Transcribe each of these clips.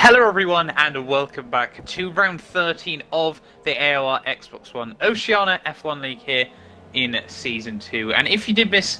Hello everyone and welcome back to round 13 of the AOR Xbox One Oceania F1 League here in Season 2. And if you did miss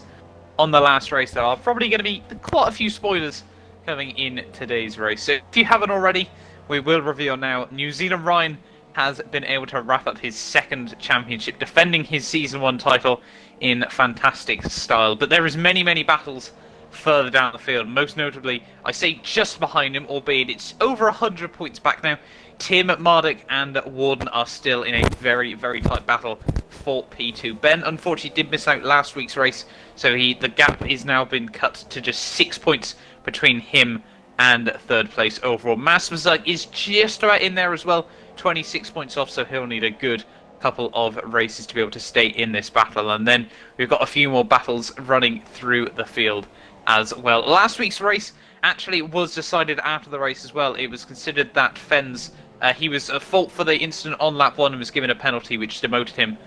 on the last race, there are probably going to be quite a few spoilers coming in today's race. So if you haven't already, we will reveal now. New Zealand Ryan has been able to wrap up his second championship, defending his Season 1 title in fantastic style. But there is many battles further down the field, most notably, I say just behind him, albeit it's over 100 points back now. Tim, Marduk and Warden are still in a very tight battle for P2. Ben unfortunately did miss out last week's race, so the gap is now been cut to just 6 points between him and third place overall. Masmazug is just about in there as well, 26 points off, so he'll need a good couple of races to be able to stay in this battle. And then we've got a few more battles running through the field as well. Last week's race actually was decided after the race as well. It was considered that Fens, he was at fault for the incident on lap 1 and was given a penalty which demoted him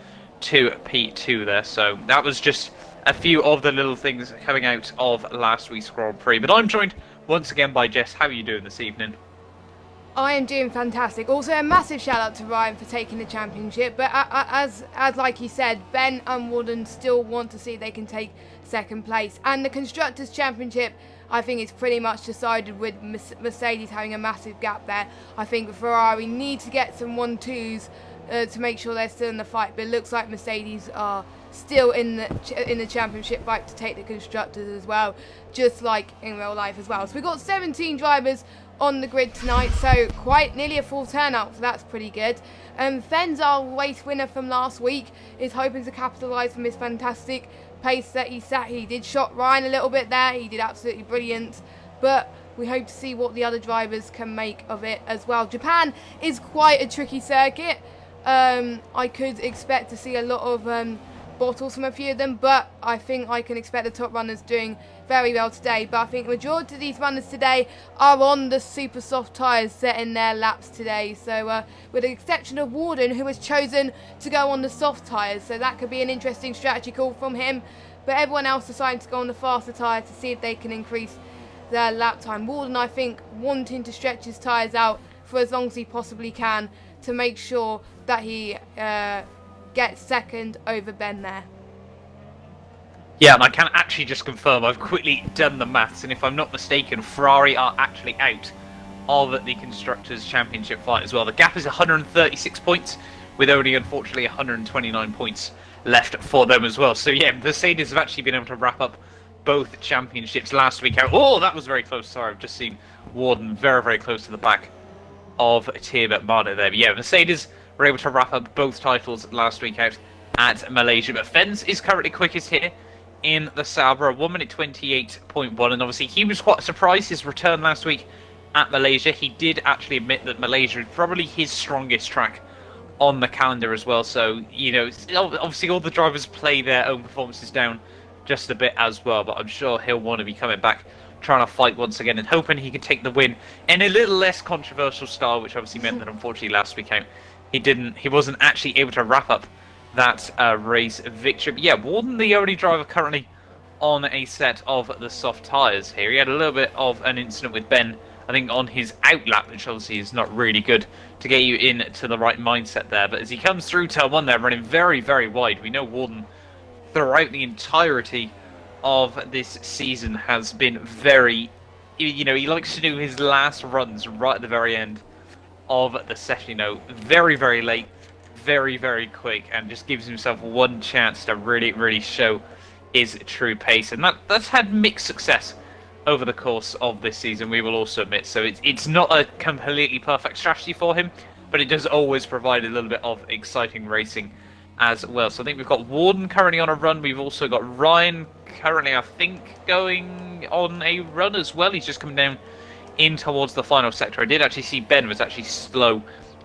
to P2 there. So that was just a few of the little things coming out of last week's Grand Prix. But I'm joined once again by Jess. How are you doing this evening? I am doing fantastic. Also, a massive shout out to Ryan for taking the championship. But as like he said, Ben and Warden still want to see if they can take second place. And the Constructors' Championship, I think, is pretty much decided with Mercedes having a massive gap there. I think Ferrari need to get some 1-2s to make sure they're still in the fight. But it looks like Mercedes are still in the championship fight to take the Constructors as well, just like in real life as well. So we've got 17 drivers on the grid tonight, so quite nearly a full turnout, so that's pretty good. Fens, our race winner from last week, is hoping to capitalise from his fantastic pace that he sat. He did shot Ryan a little bit there, he did absolutely brilliant, but we hope to see what the other drivers can make of it as well. Japan is quite a tricky circuit. I could expect to see a lot of bottles from a few of them, but I think I can expect the top runners doing very well today. But I think the majority of these runners today are on the super soft tyres setting their laps today, so with the exception of Warden, who has chosen to go on the soft tyres, so that could be an interesting strategy call from him. But everyone else deciding to go on the faster tyre to see if they can increase their lap time. Warden, I think, wanting to stretch his tyres out for as long as he possibly can to make sure that he gets second over Ben there. Yeah, and I can actually just confirm, I've quickly done the maths, and if I'm not mistaken, Ferrari are actually out of the Constructors' Championship fight as well. The gap is 136 points, with only, unfortunately, 129 points left for them as well. So yeah, Mercedes have actually been able to wrap up both championships last week out. Oh, that was very close. Sorry, I've just seen Warden very close to the back of Tim Marduk there. But yeah, Mercedes were able to wrap up both titles last week out at Malaysia. But Fens is currently quickest here in the Sauber, 1 minute 28.1, and obviously he was quite surprised his return last week at Malaysia. He did actually admit that Malaysia is probably his strongest track on the calendar as well, so you know, obviously all the drivers play their own performances down just a bit as well, but I'm sure he'll want to be coming back trying to fight once again and hoping he can take the win in a little less controversial style, which obviously meant that unfortunately last week out he wasn't actually able to wrap up that race victory. But yeah, Warden, the only driver currently on a set of the soft tyres here. He had a little bit of an incident with Ben, I think, on his out lap, which obviously is not really good to get you into the right mindset there. But as he comes through turn 1 there, running very wide, we know Warden throughout the entirety of this season has been very, you know, he likes to do his last runs right at the very end of the session, you know, very late, very quick, and just gives himself one chance to really show his true pace. And that's had mixed success over the course of this season, we will also admit. So it's not a completely perfect strategy for him, but it does always provide a little bit of exciting racing as well. So I think we've got Warden currently on a run. We've also got Ryan currently, I think, going on a run as well. He's just coming down in towards the final sector. I did actually see Ben was actually slow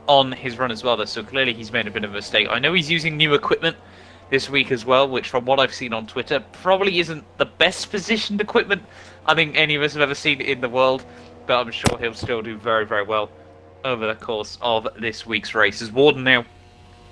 on his run as well though, so clearly he's made a bit of a mistake. I know he's using new equipment this week as well, which from what I've seen on Twitter probably isn't the best positioned equipment I think any of us have ever seen in the world, but I'm sure he'll still do very well over the course of this week's race. As Warden now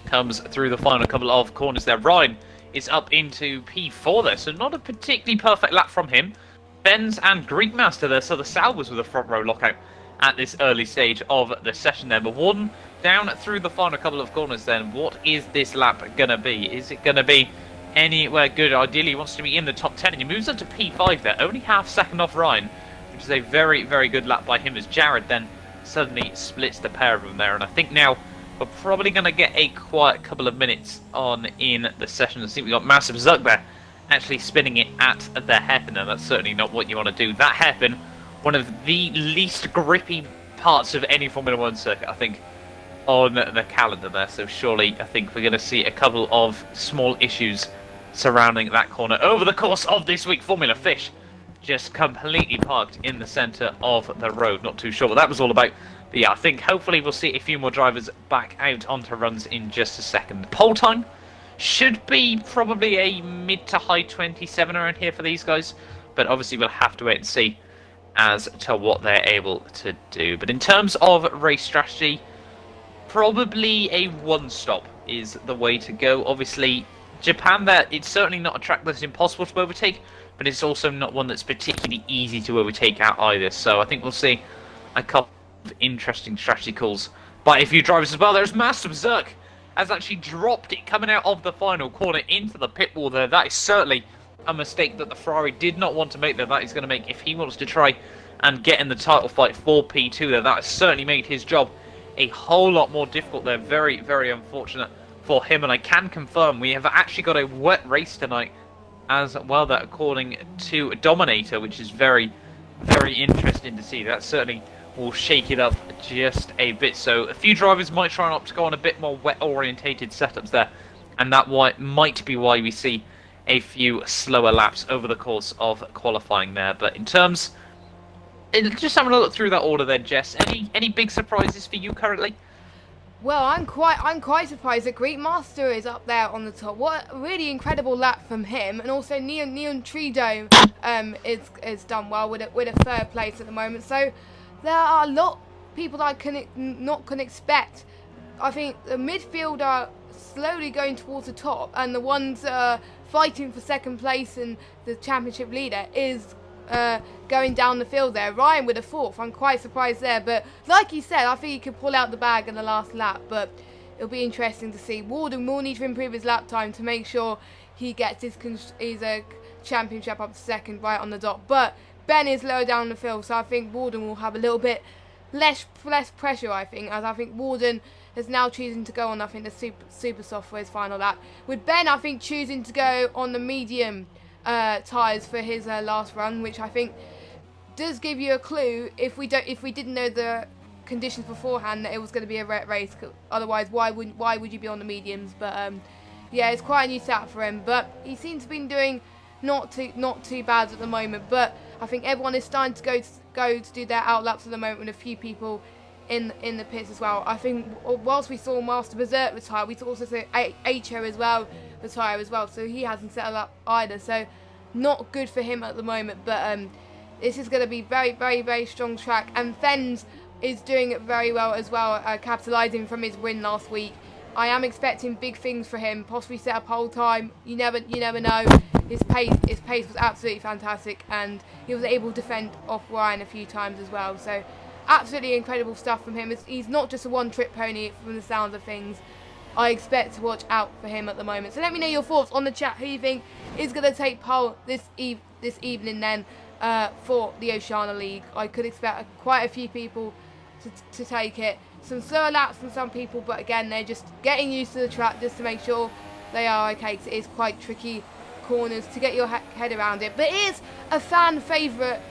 comes through the final couple of corners there. Ryan is up into P4 there, so not a particularly perfect lap from him. Benz and Greek Master there, so the Salvers with a front row lockout at this early stage of the session there. But Warden down through the final couple of corners then. What is this lap going to be? Is it going to be anywhere good? Ideally, he wants to be in the top 10, and he moves up to P5 there, only half second off Ryan, which is a very, very good lap by him, as Jared then suddenly splits the pair of them there. And I think now we're probably going to get a quiet couple of minutes on in the session. I think we got Massive Zuck there actually spinning it at the hairpin, and that's certainly not what you want to do. That hairpin, one of the least grippy parts of any Formula 1 circuit, I think, on the calendar there. So surely I think we're going to see a couple of small issues surrounding that corner over the course of this week. Formula Fish just completely parked in the centre of the road. Not too sure what that was all about. But yeah, I think hopefully we'll see a few more drivers back out onto runs in just a second. Pole time should be probably a mid to high 27 around here for these guys. But obviously we'll have to wait and see as to what they're able to do. But in terms of race strategy, probably a one-stop is the way to go. Obviously, Japan there, it's certainly not a track that's impossible to overtake, but it's also not one that's particularly easy to overtake out either. So I think we'll see a couple of interesting strategy calls by a few drivers as well. There's Master Berserk has actually dropped it coming out of the final corner into the pit wall there. That is certainly a mistake that the Ferrari did not want to make there. That he's going to make if he wants to try and get in the title fight for P2 there. That has certainly made his job a whole lot more difficult there. Very, very unfortunate for him. And I can confirm we have actually got a wet race tonight as well, that according to Dominator, which is very, very interesting to see. That certainly will shake it up just a bit. So a few drivers might try and opt to go on a bit more wet orientated setups there, and that might be why we see a few slower laps over the course of qualifying there. But in terms, just having a look through that order then, Jess, any big surprises for you currently? Well, I'm quite surprised that Greek Master is up there on the top. What a really incredible lap from him, and also Neon Trido is done well with a third place at the moment. So there are a lot of people I can expect. I think the midfield are slowly going towards the top, and the ones fighting for second place and the championship leader is going down the field there. Ryan with a fourth. I'm quite surprised there, but like you said, I think he could pull out the bag in the last lap, but it'll be interesting to see. Warden will need to improve his lap time to make sure he gets his championship up to second right on the dot, but Ben is lower down the field, so I think Warden will have a little bit less pressure, I think, as I think Warden is now choosing to go on, I think, the super soft for his final lap, with Ben, I think, choosing to go on the medium tyres for his last run, which I think does give you a clue if we didn't know the conditions beforehand that it was going to be a wet race. Otherwise, why would you be on the mediums? But yeah, it's quite a new setup for him. But he seems to be doing not too bad at the moment. But I think everyone is starting to go to do their outlaps at the moment, with a few people in the pits as well. I think whilst we saw Master Berserk retire, we also saw Acho as well retire as well, so he hasn't settled up either, so not good for him at the moment. But this is going to be very, very, very strong track, and Fens is doing it very well as well, capitalising from his win last week. I am expecting big things for him, possibly set a pole time. You never know. His pace was absolutely fantastic, and he was able to defend off Ryan a few times as well. So absolutely incredible stuff from him. He's not just a one-trick pony from the sounds of things. I expect to watch out for him at the moment. So let me know your thoughts on the chat. Who you think is going to take pole this evening then for the Oceania League? I could expect quite a few people to take it. Some slower laps from some people, but again, they're just getting used to the track just to make sure they are okay, because it is quite tricky corners to get your head around it. But it is a fan favourite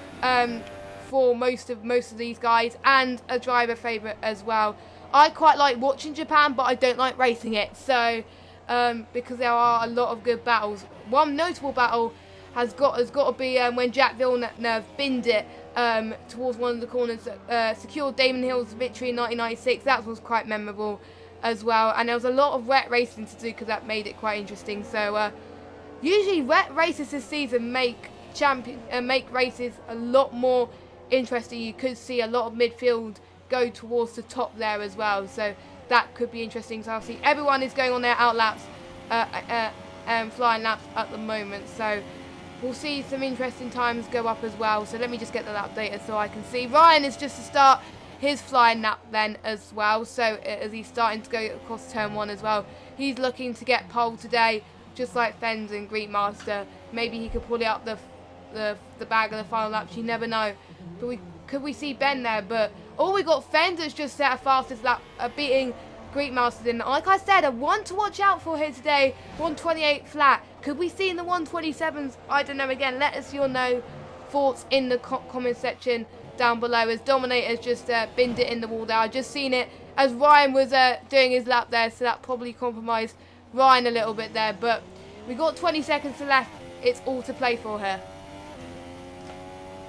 for most of these guys, and a driver favourite as well. I quite like watching Japan, but I don't like racing it. So because there are a lot of good battles. One notable battle has got to be when Jack Villeneuve binned it towards one of the corners, secured Damon Hill's victory in 1996. That was quite memorable as well. And there was a lot of wet racing to do, because that made it quite interesting. So usually wet races this season make races a lot more interesting. You could see a lot of midfield go towards the top there as well, so that could be interesting. So obviously everyone is going on their outlaps and flying laps at the moment, so we'll see some interesting times go up as well. So let me just get that updated so I can see. Ryan is just to start his flying lap then as well. So as he's starting to go across turn 1 as well, he's looking to get pole today, just like Fens and Greekmaster. Maybe he could pull it up the bag of the final laps. You never know. But could we see Ben there? But we got Fens that's just set a fastest lap, beating Greekmaster in. Like I said, a one to watch out for here today. 128 flat. Could we see in the 127s? I don't know. Again, let us know thoughts in the comment section down below, as Dominator's just binned it in the wall there. I just seen it as Ryan was doing his lap there, so that probably compromised Ryan a little bit there. But we got 20 seconds left. It's all to play for here.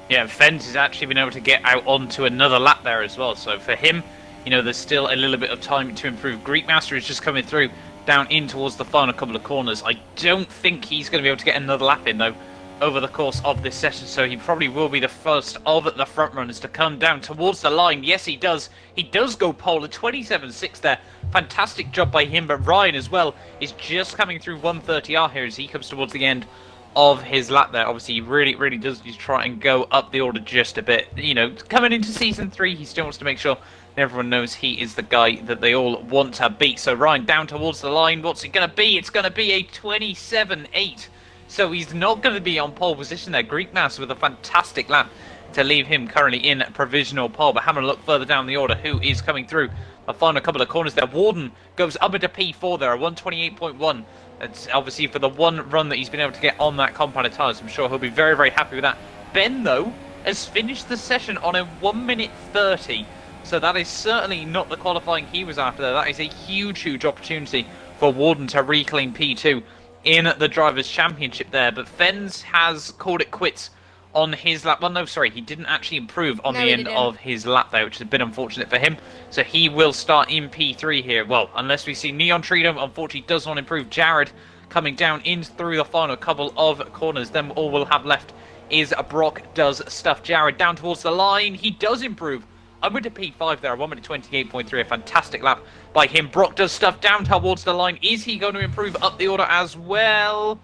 Yeah, Fens has actually been able to get out onto another lap there as well. So for him, you know, there's still a little bit of time to improve. Greekmaster is just coming through down in towards the final couple of corners. I don't think he's going to be able to get another lap in, though, over the course of this session. So he probably will be the first of the front runners to come down towards the line. Yes, he does. He does go pole at 27.6 there. Fantastic job by him. But Ryan as well is just coming through 130R here as he comes towards the end of his lap there. Obviously, he really does just try and go up the order just a bit. You know, coming into Season 3, he still wants to make sure everyone knows he is the guy that they all want to beat. So Ryan down towards the line. What's it going to be? It's going to be a 27.8. So he's not going to be on pole position there. Greekmaster with a fantastic lap to leave him currently in provisional pole. But having a look further down the order, who is coming through the final couple of corners there. Warden goes up into P4 there, a 128.1. It's obviously for the one run that he's been able to get on that compounded tyres. I'm sure he'll be very happy with that. Ben, though, has finished the session on a 1 minute 30. So that is certainly not the qualifying he was after there. That is a huge opportunity for Warden to reclaim P2 in the Drivers' Championship there. But Fens has called it quits on his lap. Well, no, sorry, he didn't actually improve on the end of his lap there, which has been unfortunate for him. So he will start in P3 here. Well, unless we see Neon Tridom, unfortunately does not improve. Jared coming down in through the final couple of corners. Then all we'll have left is Brock does stuff. Jared down towards the line. He does improve. I'm going to P5 there, 1 minute 28.3, a fantastic lap by him. Brock does stuff down towards the line. Is he going to improve up the order as well?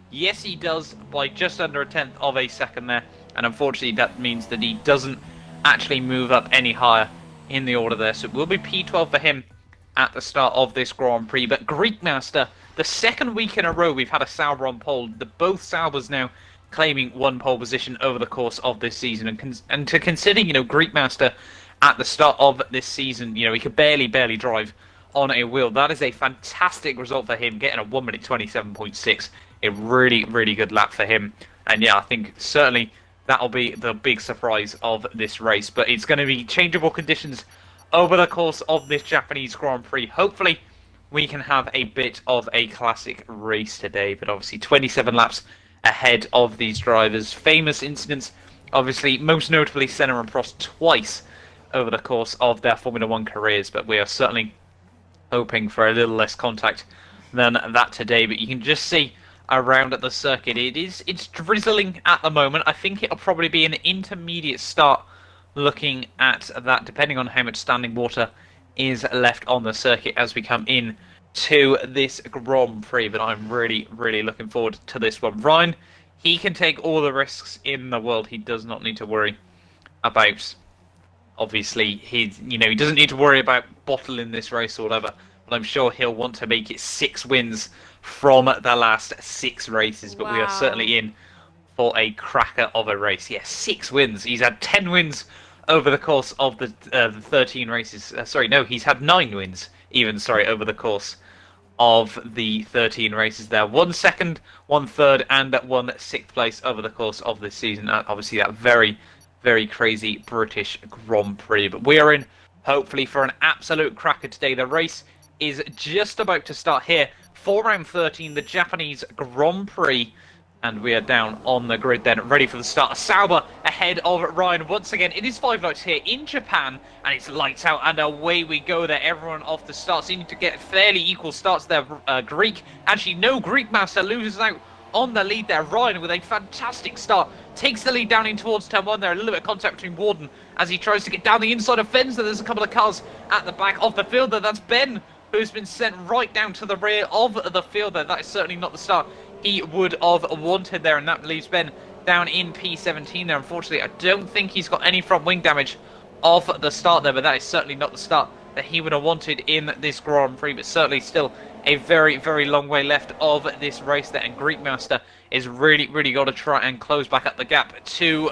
Yes, he does, by just under a tenth of a second there. And unfortunately, that means that he doesn't actually move up any higher in the order there. So it will be P12 for him at the start of this Grand Prix. But Greekmaster, the second week in a row we've had a Sauber on pole. Both Saubers now claiming one pole position over the course of this season. And to consider, you know, Greekmaster at the start of this season, you know, he could barely drive on a wheel. That is a fantastic result for him, getting a 1 minute 27.6. A really good lap for him. And yeah, I think certainly that'll be the big surprise of this race. But it's going to be changeable conditions over the course of this Japanese Grand Prix. Hopefully we can have a bit of a classic race today. But obviously 27 laps ahead of these drivers. Famous incidents, obviously, most notably Senna and Prost twice over the course of their Formula 1 careers. But we are certainly hoping for a little less contact than that today. But you can just see around at the circuit, it's drizzling at the moment. I think it'll probably be an intermediate start looking at that, depending on how much standing water is left on the circuit as we come in to this Grand Prix. But I'm really looking forward to this one. Ryan, he can take all the risks in the world. He does not need to worry about, obviously, he doesn't need to worry about bottling this race or whatever. But I'm sure he'll want to make it 6 wins from the last 6 races. But we are certainly in for a cracker of a race. Yes, 6 wins. He's had 10 wins over the course of the 13 races. He's had 9 wins even, over the course of the 13 races there. 1 second, 1 third, and 1 6th place over the course of this season. Obviously, that very crazy British Grand Prix. But we are in, hopefully, for an absolute cracker today. The race is just about to start here for round 13, the Japanese Grand Prix, and we are down on the grid then, ready for the start. Sauber ahead of Ryan once again. It is 5 nights here in Japan, and it's lights out, and away we go there. Everyone off the start, seeming to get fairly equal starts there. Greekmaster loses out on the lead there. Ryan with a fantastic start takes the lead down in towards turn 1 there. A little bit of contact between Warden as he tries to get down the inside of Fens. There's a couple of cars at the back of the field there. That's Ben, who's been sent right down to the rear of the field there. That is certainly not the start he would have wanted there, and that leaves Ben down in P17 there. Unfortunately, I don't think he's got any front wing damage of the start there, but that is certainly not the start that he would have wanted in this Grand Prix, but certainly still a very, very long way left of this race there, and Greek Master is really got to try and close back up the gap to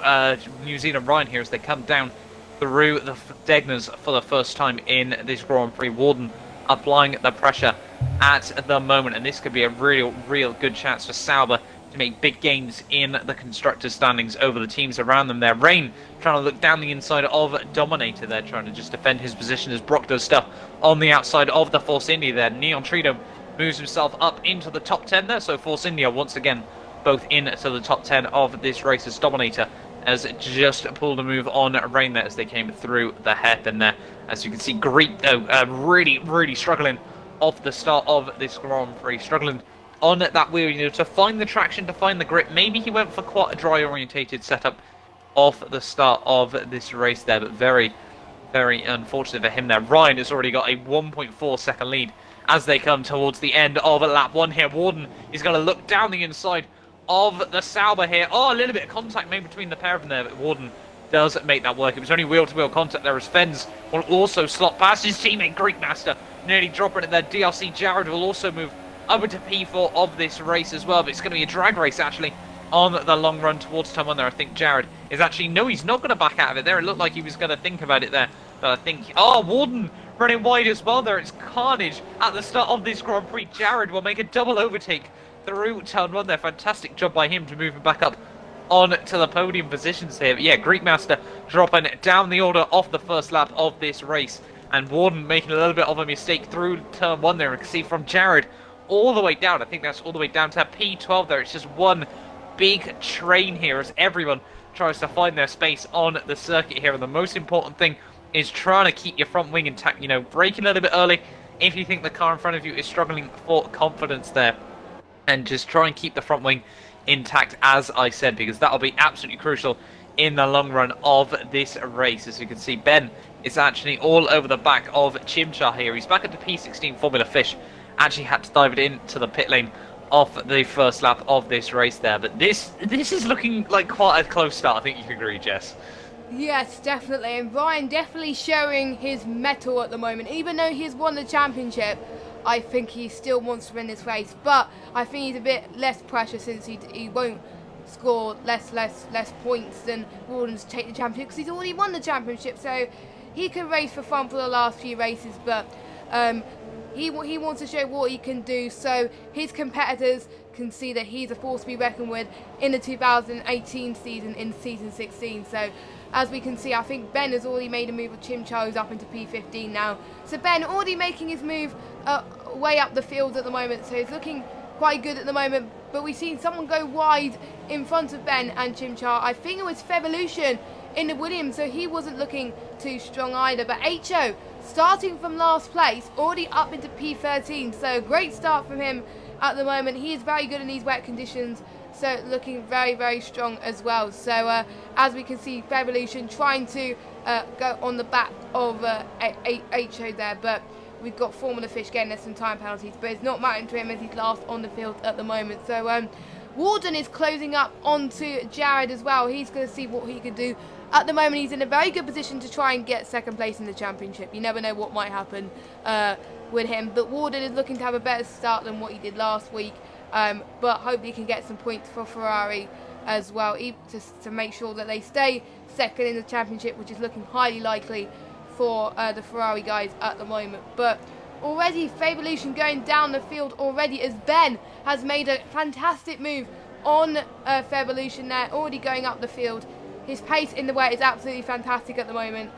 New Zealand Ryan here as they come down through the Degners for the first time in this Grand Prix. Warden applying the pressure at the moment, and this could be a real good chance for Sauber to make big gains in the constructors standings over the teams around them there. Rain trying to look down the inside of Dominator there, trying to just defend his position as Brock does stuff on the outside of the Force India there. Neon Tridom moves himself up into the top 10 there, so Force India once again both into the top 10 of this race as Dominator has just pulled a move on Rain there as they came through the hairpin there. As you can see, Greek though really struggling off the start of this Grand Prix, struggling on that wheel, you know, to find the traction, to find the grip. Maybe he went for quite a dry orientated setup off the start of this race there, but very unfortunate for him there. Ryan has already got a 1.4 second lead as they come towards the end of lap 1 here. Warden is going to look down the inside of the Sauber here. Oh, a little bit of contact made between the pair of them there, but Warden does make that work. It was only wheel-to-wheel contact there as Fens will also slot past his teammate Greek Master, nearly dropping it there. DRC Jared will also move over to P4 of this race as well, but it's going to be a drag race actually on the long run towards turn 1 there. I think Jared is actually, no, he's not going to back out of it there. It looked like he was going to think about it there, but I think, oh, Warden running wide as well there. It's carnage at the start of this Grand Prix. Jared will make a double overtake through turn 1 there. Fantastic job by him to move him back up on to the podium positions here. But yeah, Greek Master dropping down the order off the first lap of this race, and Warden making a little bit of a mistake through turn 1 there. You can see from Jared all the way down, I think that's all the way down to P12 there. It's just one big train here as everyone tries to find their space on the circuit here, and the most important thing is trying to keep your front wing intact, you know, braking a little bit early if you think the car in front of you is struggling for confidence there, and just try and keep the front wing intact, as I said, because that'll be absolutely crucial in the long run of this race. As you can see, Ben is actually all over the back of Chimchar here. He's back at the P16 Formula Fish. Actually had to dive it into the pit lane off the first lap of this race there. But this is looking like quite a close start. I think you can agree, Jess. Yes, definitely. And Ryan definitely showing his mettle at the moment. Even though he's won the championship, I think he still wants to win this race. But I think he's a bit less pressure since he won't score less points than Warden's take the championship, because he's already won the championship. So he can race for fun for the last few races, but he wants to show what he can do, so his competitors can see that he's a force to be reckoned with in the 2018 season, in season 16. So as we can see, I think Ben has already made a move with Chimchar, who's up into P15 now. So Ben already making his move way up the field at the moment, so he's looking quite good at the moment. But we've seen someone go wide in front of Ben and Chimchar. I think it was Fevolution in the Williams, so he wasn't looking too strong either. But HO starting from last place, already up into P13, so great start from him at the moment. He is very good in these wet conditions, so looking very strong as well. So as we can see, Fevolution trying to go on the back of HO there, but we've got Formula Fish getting us some time penalties, but it's not mattering to him as he's last on the field at the moment. So Warden is closing up onto Jared as well. He's going to see what he can do. At the moment, he's in a very good position to try and get second place in the championship. You never know what might happen with him. But Warden is looking to have a better start than what he did last week. But hopefully he can get some points for Ferrari as well, to make sure that they stay second in the championship, which is looking highly likely for the Ferrari guys at the moment. But already Fevolution going down the field already, as Ben has made a fantastic move on Fevolution there, already going up the field. His pace in the wet is absolutely fantastic at the moment.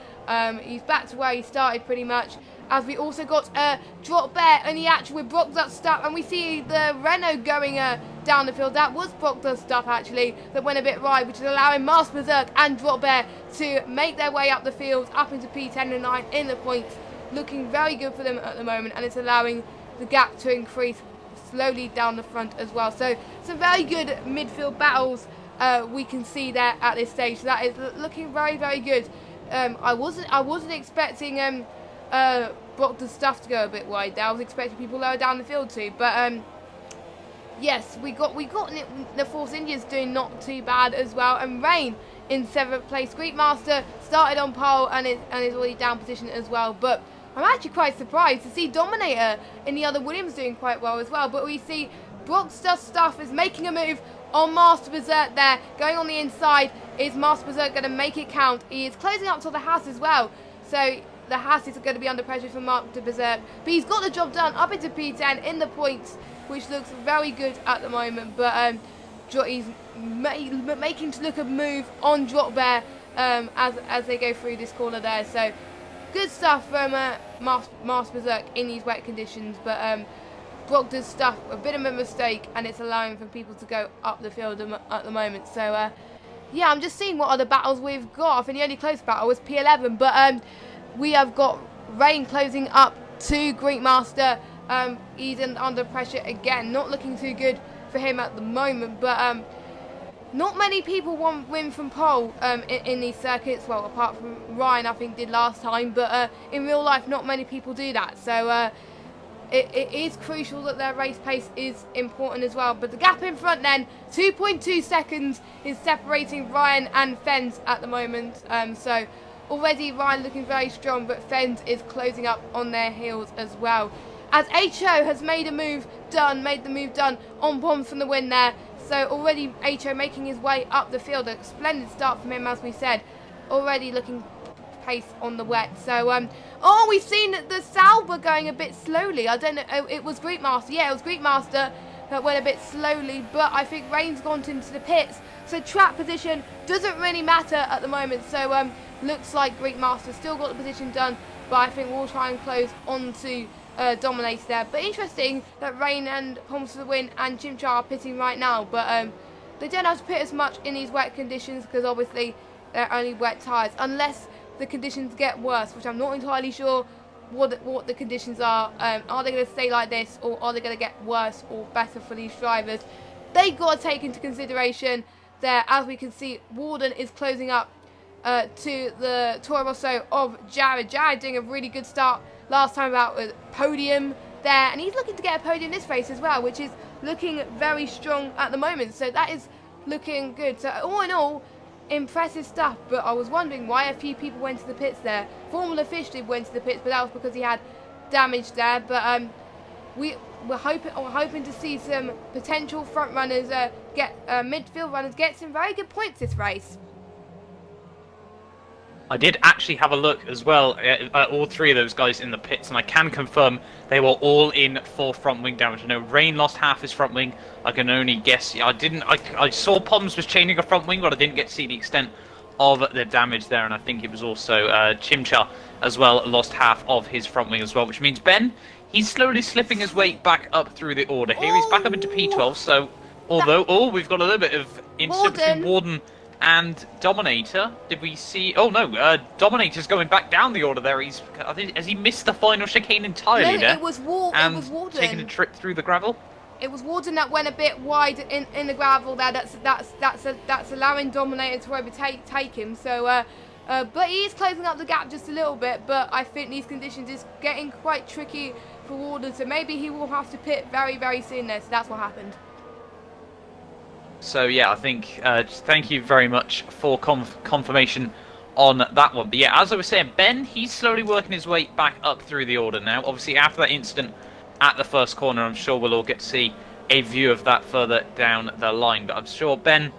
He's back to where he started pretty much. As we also got Drop Bear in the action with Brock's stuff, and we see the Renault going down the field. That was Brock's stuff actually that went a bit wide, which is allowing Mars Berserk and Drop Bear to make their way up the field, up into P10 and 9 in the points. Looking very good for them at the moment, and it's allowing the gap to increase slowly down the front as well. So some very good midfield battles we can see there at this stage. So that is looking very good. I wasn't expecting Brock's stuff to go a bit wide there. I was expecting people lower down the field too, but yes, we got the Force Indians doing not too bad as well. And Rain in 7th place. Greekmaster started on pole and is already down position as well. But I'm actually quite surprised to see Dominator in the other Williams doing quite well as well. But we see Brockster Stuff is making a move on Master Berserk there. Going on the inside, is Master Berserk going to make it count? He is closing up to the Haas as well. So the Haas is going to be under pressure from Master Berserk. But he's got the job done up into P10 in the points, which looks very good at the moment. But he's making to look a move on Drop Bear as they go through this corner there. So good stuff from Master Berserk in these wet conditions. But Brock does stuff a bit of a mistake, and it's allowing for people to go up the field at the moment. So yeah, I'm just seeing what other battles we've got. I think the only close battle was P11, but we have got Rain closing up to Greekmaster. He's under pressure again, not looking too good for him at the moment, but not many people win from pole in these circuits, well, apart from Ryan, I think, did last time, but in real life not many people do that. So it is crucial that their race pace is important as well. But the gap in front then, 2.2 seconds is separating Ryan and Fens at the moment. So already Ryan looking very strong, but Fens is closing up on their heels as well. As HO has made the move done on Bombs from the win there. So already HO making his way up the field. A splendid start from him, as we said. Already looking pace on the wet. So oh, we've seen the Sauber going a bit slowly. I don't know, it was Greekmaster. Yeah, it was Greekmaster that went a bit slowly, but I think Rain's gone into the pits. So track position doesn't really matter at the moment. So looks like Greekmaster still got the position done, but I think we'll try and close on to Dominator there. But interesting that Rain and Poms for the win and Chimchar are pitting right now, but they don't have to pit as much in these wet conditions because obviously they're only wet tyres, unless the conditions get worse, which I'm not entirely sure what the conditions are. Are they going to stay like this, or are they going to get worse or better for these drivers? They've got to take into consideration there, as we can see, Warden is closing up to the Toro Rosso of Jared. Jared doing a really good start last time out with podium there, and he's looking to get a podium this race as well, which is looking very strong at the moment. So that is looking good. So all in all, impressive stuff. But I was wondering why a few people went to the pits there. Formula Fish did went to the pits, but that was because he had damage there. But we're hoping to see some potential front runners midfield runners get some very good points this race. I did actually have a look as well at all three of those guys in the pits, and I can confirm they were all in for front wing damage. I know Rain lost half his front wing. I can only guess. I saw Poms was changing a front wing, but I didn't get to see the extent of the damage there. And I think it was also Chimchar as well lost half of his front wing as well, which means Ben, he's slowly slipping his way back up through the order here. He's back up into P12. So although we've got a little bit of incident between Warden and Dominator. Did we see? Oh no, Dominator's going back down the order there. Has he missed the final chicane entirely? No, there? it was Warden. Taking a trip through the gravel. It was Warden that went a bit wide in the gravel there. That's allowing Dominator to overtake him. So, but he is closing up the gap just a little bit. But I think these conditions is getting quite tricky for Warden. So maybe he will have to pit very, very soon there. So that's what happened. So yeah, I think thank you very much for confirmation on that one. But yeah, as I was saying, Ben, he's slowly working his way back up through the order now. Obviously, after that incident at the first corner, I'm sure we'll all get to see a view of that further down the line. But I'm sure Ben,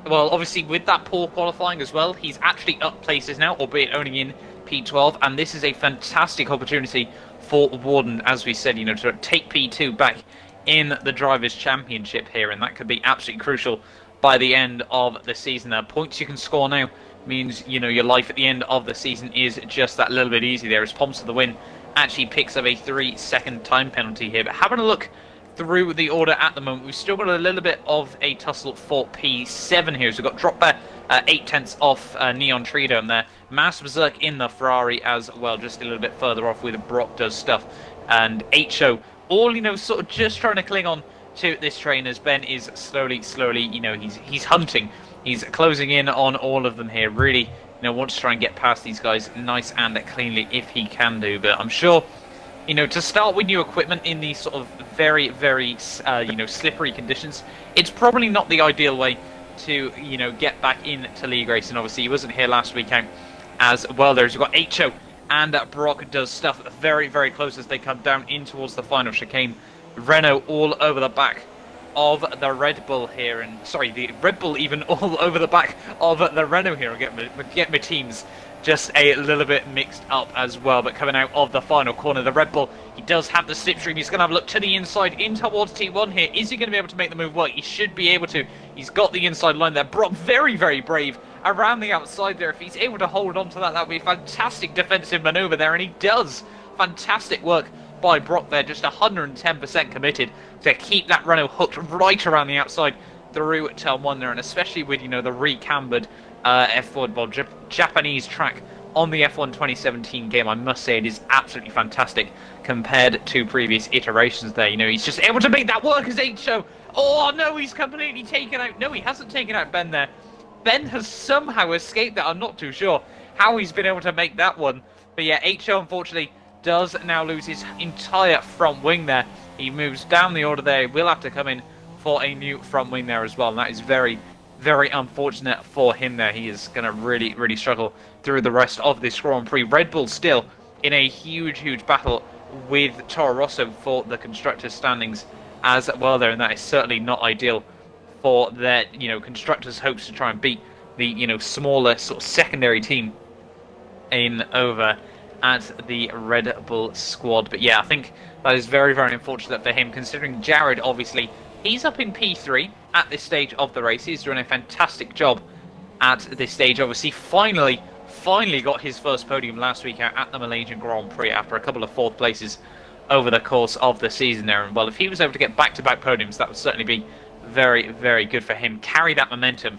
well, obviously with that poor qualifying as well, he's actually up places now, albeit only in P12. And this is a fantastic opportunity for Warden, as we said, to take P2 back in the Drivers' Championship here, and that could be absolutely crucial by the end of the season. The points you can score now means, your life at the end of the season is just that little bit easy there, as Poms for the win actually picks up a 3-second time penalty here. But having a look through the order at the moment, we've still got a little bit of a tussle for P7 here. So we've got Dropper 8/10 off Neon Tridome there. Master Berserk in the Ferrari as well, just a little bit further off with Brock does stuff. And HO all, sort of just trying to cling on to this train as Ben is slowly, he's hunting. He's closing in on all of them here. Really, wants to try and get past these guys nice and cleanly if he can do. But I'm sure, to start with new equipment in these sort of very, very, slippery conditions, it's probably not the ideal way to, you know, get back into league racing. Obviously, he wasn't here last weekend as well. We've got HO and Brock does stuff very, very close as they come down in towards the final chicane. Renault all over the back of the Red Bull here, and sorry, the Red Bull even all over the back of the Renault here. Get my teams just a little bit mixed up as well. But coming out of the final corner, the Red Bull, he does have the slipstream. He's going to have a look to the inside in towards T1 here. Is he going to be able to make the move? Well, he should be able to. He's got the inside line there. Brock, very, very brave around the outside there. If he's able to hold on to that, that would be a fantastic defensive maneuver there, and he does. Fantastic work by Brock there, just 110% committed to keep that Renault hooked right around the outside through turn 1 there, and especially with, you know, the recambered F1, well, Japanese track on the F1 2017 game. I must say it is absolutely fantastic compared to previous iterations there. You know, he's just able to make that work as HO. Oh no, he's completely taken out. No, he hasn't taken out Ben there. Ben has somehow escaped that. I'm not too sure how he's been able to make that one. But yeah, HO unfortunately does now lose his entire front wing there. He moves down the order there. He will have to come in for a new front wing there as well. And that is very, very unfortunate for him there. He is going to really, really struggle through the rest of this Grand Prix. Red Bull still in a huge, huge battle with Toro Rosso for the constructors' standings as well there. And that is certainly not ideal for their, you know, constructors' hopes to try and beat the, you know, smaller sort of secondary team in over at the Red Bull squad. But yeah, I think that is very, very unfortunate for him, considering Jared, obviously, he's up in P3 at this stage of the race. He's doing a fantastic job at this stage. Obviously, finally got his first podium last week out at the Malaysian Grand Prix after a couple of fourth places over the course of the season there. And well, if he was able to get back-to-back podiums, that would certainly be very, very good for him. Carry that momentum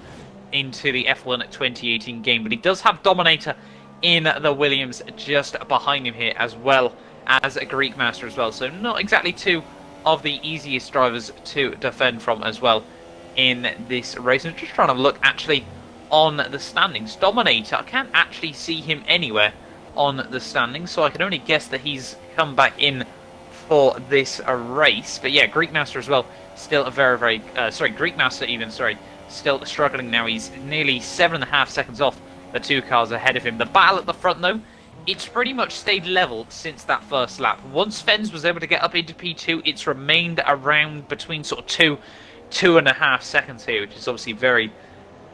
into the F1 2018 game. But he does have Dominator in the Williams just behind him here, as well as a Greek Master as well. So not exactly two of the easiest drivers to defend from as well in this race. I'm just trying to look actually on the standings. Dominator, I can't actually see him anywhere on the standings, so I can only guess that he's come back in for this race. But yeah, Greek Master as well, still a very, very, Greek Master even, still struggling now. He's nearly 7.5 seconds off the two cars ahead of him. The battle at the front, though, it's pretty much stayed level since that first lap. Once Fens was able to get up into P2, it's remained around between sort of 2.5 seconds here, which is obviously very,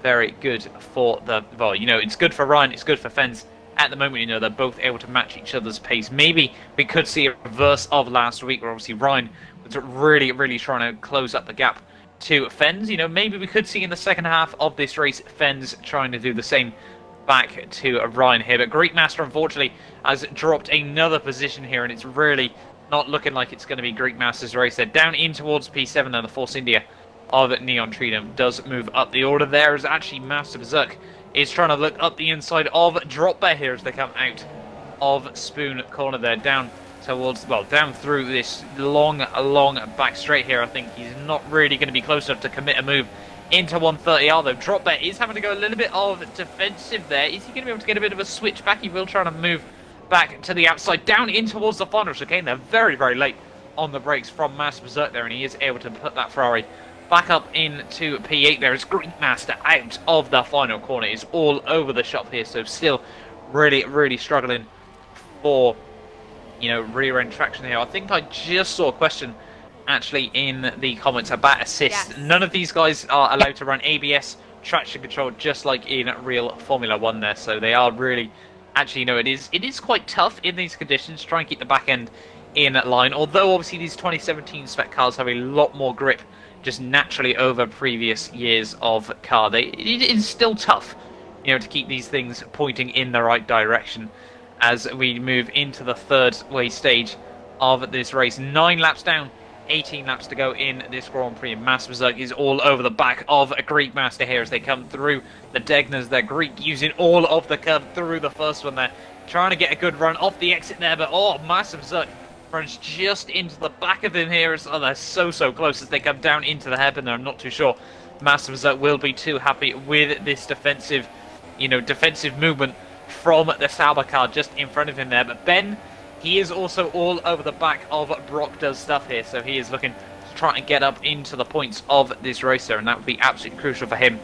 very good for the, well, you know, it's good for Ryan, it's good for Fens. At the moment, you know, they're both able to match each other's pace. Maybe we could see a reverse of last week, where obviously Ryan was really, really trying to close up the gap to Fens. You know, maybe we could see in the second half of this race, Fens trying to do the same back to Ryan here. But Greek Master, unfortunately, has dropped another position here, and it's really not looking like it's going to be Greek Master's race. They're down in towards P7, and the Force India of Neon Trinum does move up the order. There is actually Master Berserk is trying to look up the inside of Drop Bear here as they come out of Spoon Corner there, down towards, well, down through this long back straight here. I think he's not really going to be close enough to commit a move into 130, although Drop Bear is having to go a little bit of defensive there. Is he going to be able to get a bit of a switch back? He will try to move back to the outside, down in towards the final chicane. They're very, very late on the brakes from Master Berserk there, and he is able to put that Ferrari back up into P8 there. As Greek Master out of the final corner is all over the shop here, so still really, really struggling for, you know, rear end traction here. I think I just saw a question actually in the comments about assist. Yes. None of these guys are allowed to run ABS traction control, just like in real Formula 1 there, so they are really, actually, you know, it is quite tough in these conditions to try and keep the back end in line, although obviously these 2017 spec cars have a lot more grip just naturally over previous years of car. It is still tough, you know, to keep these things pointing in the right direction as we move into the third way stage of this race. 9 laps down, 18 laps to go in this Grand Prix. Master Berserk is all over the back of a Greek Master here as they come through the Degnas. They're Greek using all of the curve through the first one there, trying to get a good run off the exit there, but oh, Master Berserk runs just into the back of him here. Oh, they're so close as they come down into the hairpin there. I'm not too sure Master Berserk will be too happy with this defensive, you know, defensive movement from the Sauber car just in front of him there. But Ben, he is also all over the back of Brock Does Stuff here, so he is looking to try and get up into the points of this race there, and that would be absolutely crucial for him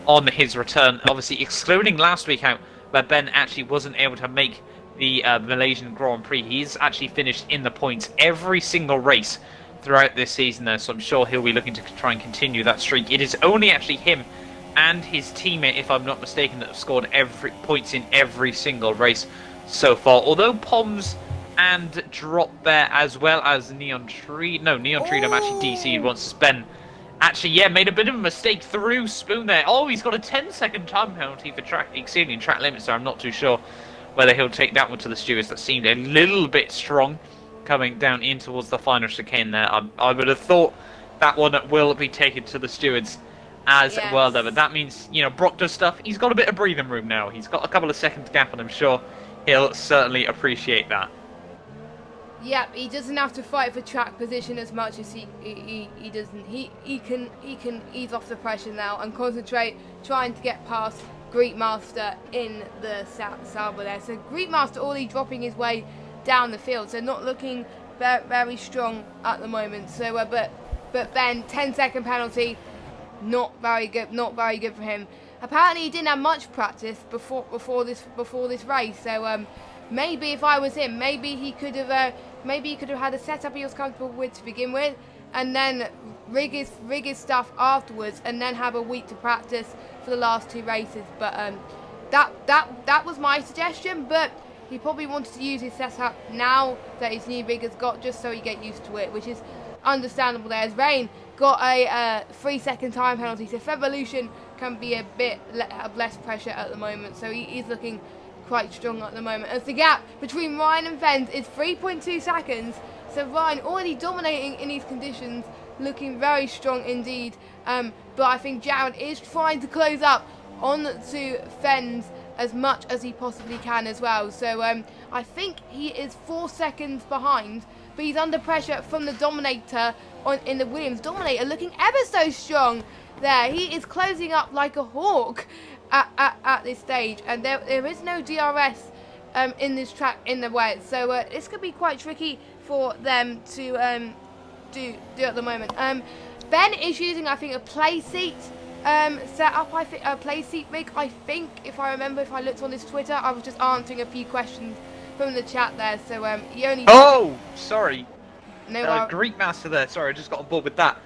on his return. Obviously, excluding last week out, where Ben actually wasn't able to make the Malaysian Grand Prix. He's actually finished in the points every single race throughout this season there, so I'm sure he'll be looking to try and continue that streak. It is only actually him and his teammate, if I'm not mistaken, that have scored points in every single race so far. Although Poms and Drop there, as well as Neon Tree. No, Neon Tree actually DC'd once. Ben actually, yeah, made a bit of a mistake through Spoon there. Oh, he's got a 10-second time penalty for exceeding track limits, so I'm not too sure whether he'll take that one to the stewards. That seemed a little bit strong coming down in towards the final chicane there. I would have thought that one will be taken to the stewards as well there, but that means, you know, Brock does stuff. He's got a bit of breathing room now. He's got a couple of seconds gap, and I'm sure he'll certainly appreciate that. Yep, he doesn't have to fight for track position as much as he doesn't. He can ease off the pressure now and concentrate trying to get past Greekmaster in the Sauber there. So Greekmaster already dropping his way down the field, so not looking very strong at the moment. So but Ben, 10-second penalty, not very good for him. Apparently he didn't have much practice before this race, so maybe if I was him, maybe he could have had a setup he was comfortable with to begin with, and then rig his stuff afterwards, and then have a week to practice for the last two races. But that was my suggestion. But he probably wanted to use his setup now that his new rig has got, just so he get used to it, which is understandable there. As Rain got a 3-second time penalty, so Fevolution can be a bit of less pressure at the moment, so he's looking quite strong at the moment. As the gap between Ryan and Fens is 3.2 seconds, so Ryan already dominating in these conditions, looking very strong indeed. But I think Jared is trying to close up on to Fens as much as he possibly can as well. So I think he is 4 seconds behind, but he's under pressure from the Dominator in the Williams. Dominator looking ever so strong there. He is closing up like a hawk at this stage, and there is no DRS in this track in the way, so this could be quite tricky for them to do at the moment. Ben is using, I think, a play seat setup. I think a play seat rig. I think, if I remember, if I looked on his Twitter, I was just answering a few questions from the chat there. So he only. Oh, sorry. No. Greekmaster there. Sorry, I just got on board with that.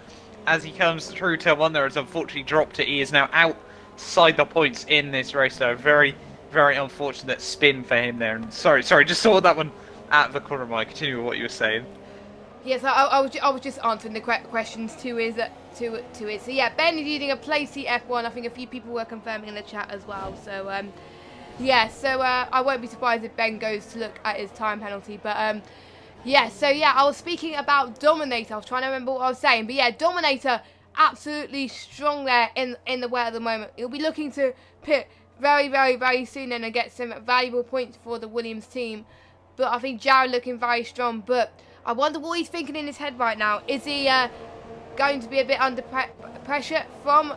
As he comes through turn one, there has unfortunately dropped it. He is now outside the points in this race. So very, very unfortunate spin for him there. And sorry, just saw that one at the corner of my. Continue with what you were saying. Yes, I was just answering the questions to it. So yeah, Ben is using a PlaySeat F1. I think a few people were confirming in the chat as well. So yeah, so I won't be surprised if Ben goes to look at his time penalty. But yeah, so yeah, I was speaking about Dominator. I was trying to remember what I was saying, but yeah, Dominator absolutely strong there in the way at the moment. He'll be looking to pit very, very, very soon and get some valuable points for the Williams team. But I think Jared looking very strong. But I wonder what he's thinking in his head right now. Is he going to be a bit under pressure from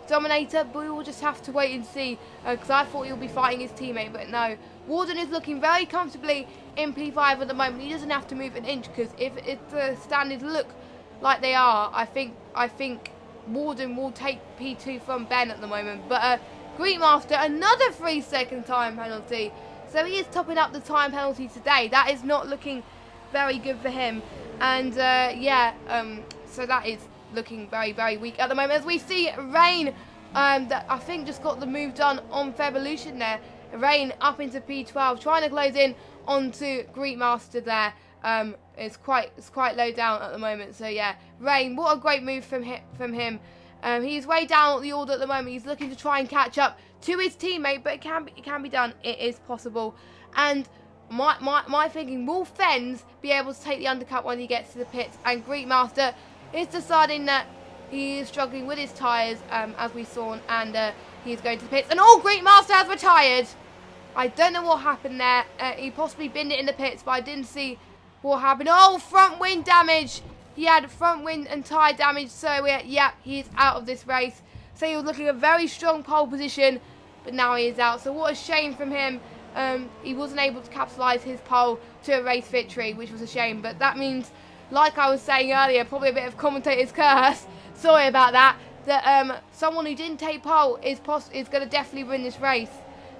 Dominator? But we will just have to wait and see, because I thought he'll be fighting his teammate, but no. Warden is looking very comfortably in P5 at the moment. He doesn't have to move an inch, because if the standards look like they are, I think Warden will take P2 from Ben at the moment. But Greekmaster, another 3-second time penalty. So he is topping up the time penalty today. That is not looking very good for him. And yeah, so that is looking very, very weak at the moment. As we see Rain, that I think just got the move done on Fevolution there. Rain up into P12, trying to close in onto Greekmaster there. It's quite low down at the moment. So yeah, Rain, what a great move from him. He's way down the order at the moment. He's looking to try and catch up to his teammate, but it can be done. It is possible. And my thinking, will Fens be able to take the undercut when he gets to the pits? And Greekmaster is deciding that he is struggling with his tyres, as we saw, and he's going to the pits. And Greekmaster has retired. I don't know what happened there. He possibly binned it in the pits, but I didn't see what happened. Oh, front wing damage. He had front wing and tyre damage, so yeah, he is out of this race. So he was looking at a very strong pole position, but now he is out. So what a shame from him. He wasn't able to capitalise his pole to a race victory, which was a shame. But that means like I was saying earlier, probably a bit of commentator's curse. Sorry about that. That someone who didn't take pole is going to definitely win this race.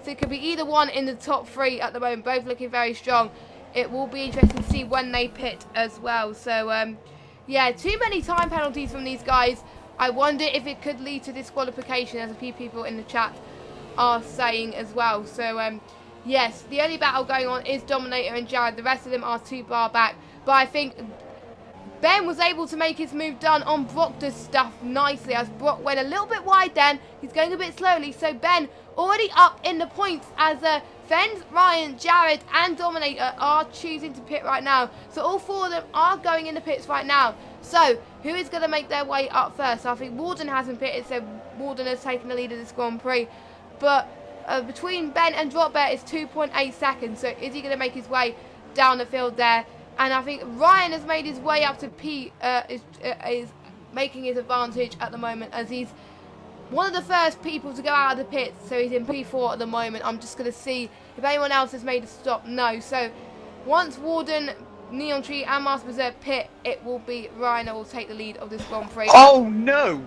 So it could be either one in the top 3 at the moment, both looking very strong. It will be interesting to see when they pit as well. So, yeah, too many time penalties from these guys. I wonder if it could lead to disqualification, as a few people in the chat are saying as well. So, yes, the only battle going on is Dominator and Jared. The rest of them are 2 bar back. But I think Ben was able to make his move done on Brock does stuff nicely, as Brock went a little bit wide then. He's going a bit slowly, so Ben already up in the points as Fens, Ryan, Jared and Dominator are choosing to pit right now. So all 4 of them are going in the pits right now. So who is going to make their way up first? I think Warden hasn't pitted, so Warden has taken the lead of this Grand Prix. But between Ben and Dropbear is 2.8 seconds, so is he going to make his way down the field there? And I think Ryan has made his way up to P, is making his advantage at the moment, as he's one of the first people to go out of the pits, so he's in P4 at the moment. I'm just going to see if anyone else has made a stop. No. So once Warden, Neon Tree and Master Berserk pit, it will be Ryan that will take the lead of this Grand Prix. Oh no!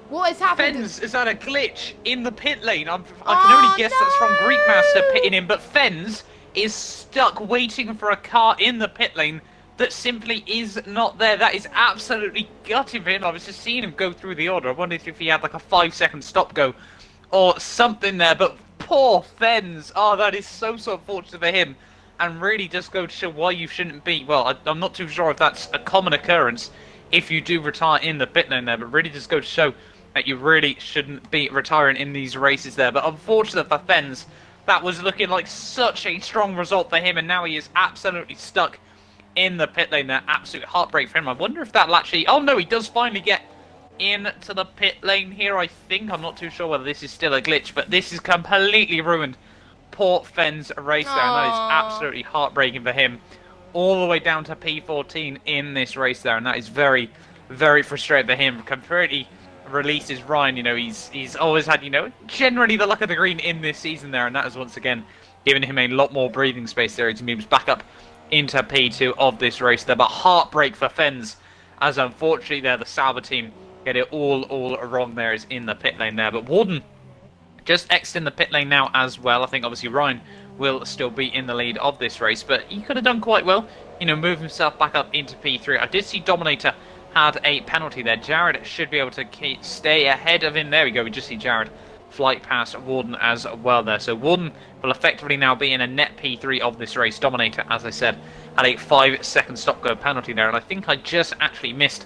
What has happened? Fens has had a glitch in the pit lane. I can only guess that's from Greekmaster pitting in, but Fens is stuck waiting for a car in the pit lane that simply is not there. That is absolutely gutting for him. I was just seeing him go through the order. I wondered if he had like a 5-second stop go or something there, but poor Fens. Oh, that is so unfortunate for him, and really just go to show why you shouldn't be. Well, I'm not too sure if that's a common occurrence if you do retire in the pit lane there, but really just go to show that you really shouldn't be retiring in these races there. But unfortunate for Fens, that was looking like such a strong result for him, and now he is absolutely stuck in the pit lane there. Absolute heartbreak for him. I wonder if that'll actually... Oh no, he does finally get into the pit lane here, I think. I'm not too sure whether this is still a glitch, but this is completely ruined poor Fens' race there, and that is absolutely heartbreaking for him. All the way down to P14 in this race there, and that is very, very frustrating for him. Completely releases Ryan. You know, he's always had, you know, generally the luck of the green in this season there, and that has once again given him a lot more breathing space there as he moves back up into P2 of this race there. But heartbreak for Fens, as unfortunately there the Sauber team get it all wrong there, is in the pit lane there. But Warden just exiting the pit lane now as well. I think obviously Ryan will still be in the lead of this race, but he could have done quite well, you know, move himself back up into P3. I did see Dominator had a penalty there. Jared should be able to stay ahead of him. There we go. We just see Jared flight past Warden as well there. So Warden will effectively now be in a net P3 of this race. Dominator, as I said, had a 5-second stop-go penalty there, and I think I just actually missed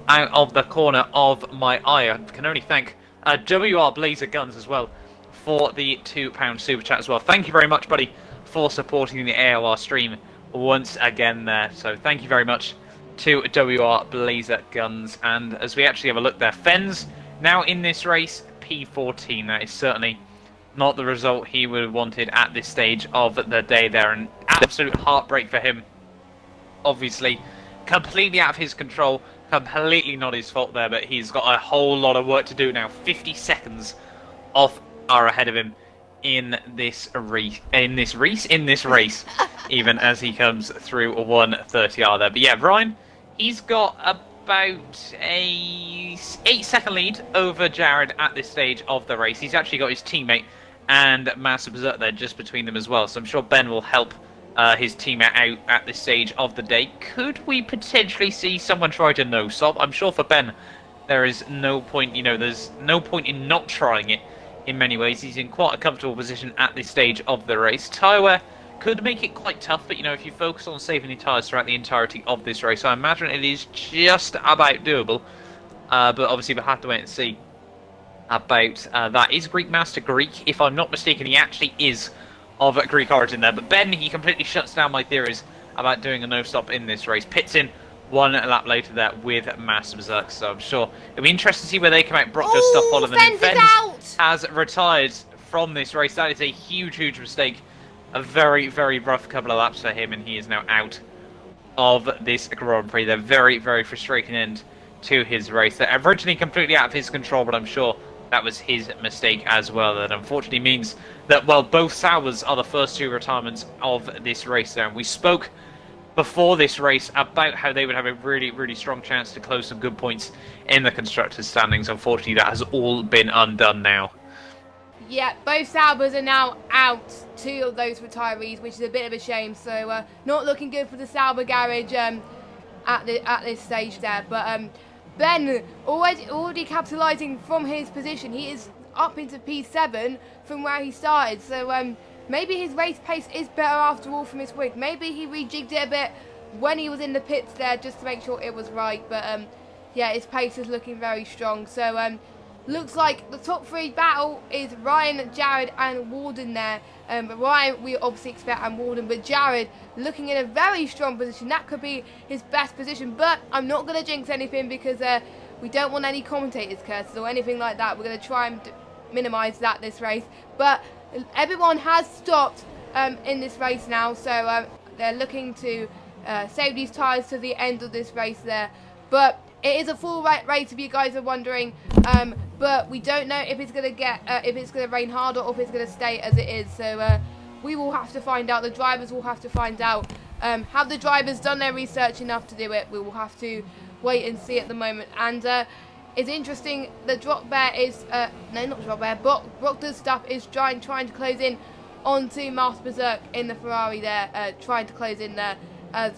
out of the corner of my eye. I can only thank WR Blazer Guns as well for the £2 super chat as well. Thank you very much, buddy, for supporting the AOR stream once again there. So thank you very much to WR Blazer Guns. And as we actually have a look there, Fens now in this race, P14. That is certainly not the result he would have wanted at this stage of the day there. An absolute heartbreak for him. Obviously, completely out of his control, completely not his fault there, but he's got a whole lot of work to do now. 50 seconds off are ahead of him in this race, even as he comes through a 1:30R there. But yeah, Ryan, he's got about a 8-second lead over Jared at this stage of the race. He's actually got his teammate and Master Berserk there just between them as well, so I'm sure Ben will help his teammate out at this stage of the day. Could we potentially see someone try to no-stop? I'm sure for Ben there is no point, you know, there's no point in not trying it in many ways. He's in quite a comfortable position at this stage of the race. Tyre wear could make it quite tough, but you know, if you focus on saving your tyres throughout the entirety of this race, I imagine it is just about doable. But obviously we'll have to wait and see about that. Is Greek Master Greek? If I'm not mistaken, he actually is of Greek origin there. But Ben, he completely shuts down my theories about doing a no-stop in this race. Pits in one lap later there with Master Berserk, so I'm sure it'll be interesting to see where they come out. Brock does stuff following them in. Fens has retired from this race. That is a huge mistake. A very rough couple of laps for him, and he is now out of this Grand Prix. They're very frustrating end to his race. They're originally completely out of his control, but I'm sure that was his mistake as well. That unfortunately means that, well, both Saubers are the first 2 retirements of this race there. And we spoke before this race about how they would have a really, really strong chance to close some good points in the constructors' standings. Unfortunately, that has all been undone now. Yeah, both Saubers are now out, 2 of those retirees, which is a bit of a shame. So not looking good for the Sauber garage at this stage there. But Ben already capitalising from his position. He is up into P7 from where he started. So maybe his race pace is better after all from his week. Maybe he rejigged it a bit when he was in the pits there just to make sure it was right. But yeah, his pace is looking very strong. So looks like the top 3 battle is Ryan, Jared and Warden there. But Ryan we obviously expect and Warden, but Jared looking in a very strong position. That could be his best position, but I'm not going to jinx anything because we don't want any commentators curses or anything like that. We're going to try and minimise that this race. But everyone has stopped in this race now, so they're looking to save these tyres to the end of this race there. But it is a full race if you guys are wondering, but we don't know if it's going to rain harder or if it's going to stay as it is. So we will have to find out. The drivers will have to find out. Have the drivers done their research enough to do it? We will have to wait and see at the moment. And it's interesting. The Drop Bear is no, not Drop Bear. Brock does stuff is trying to close in onto Master Berserk in the Ferrari there, trying to close in there. As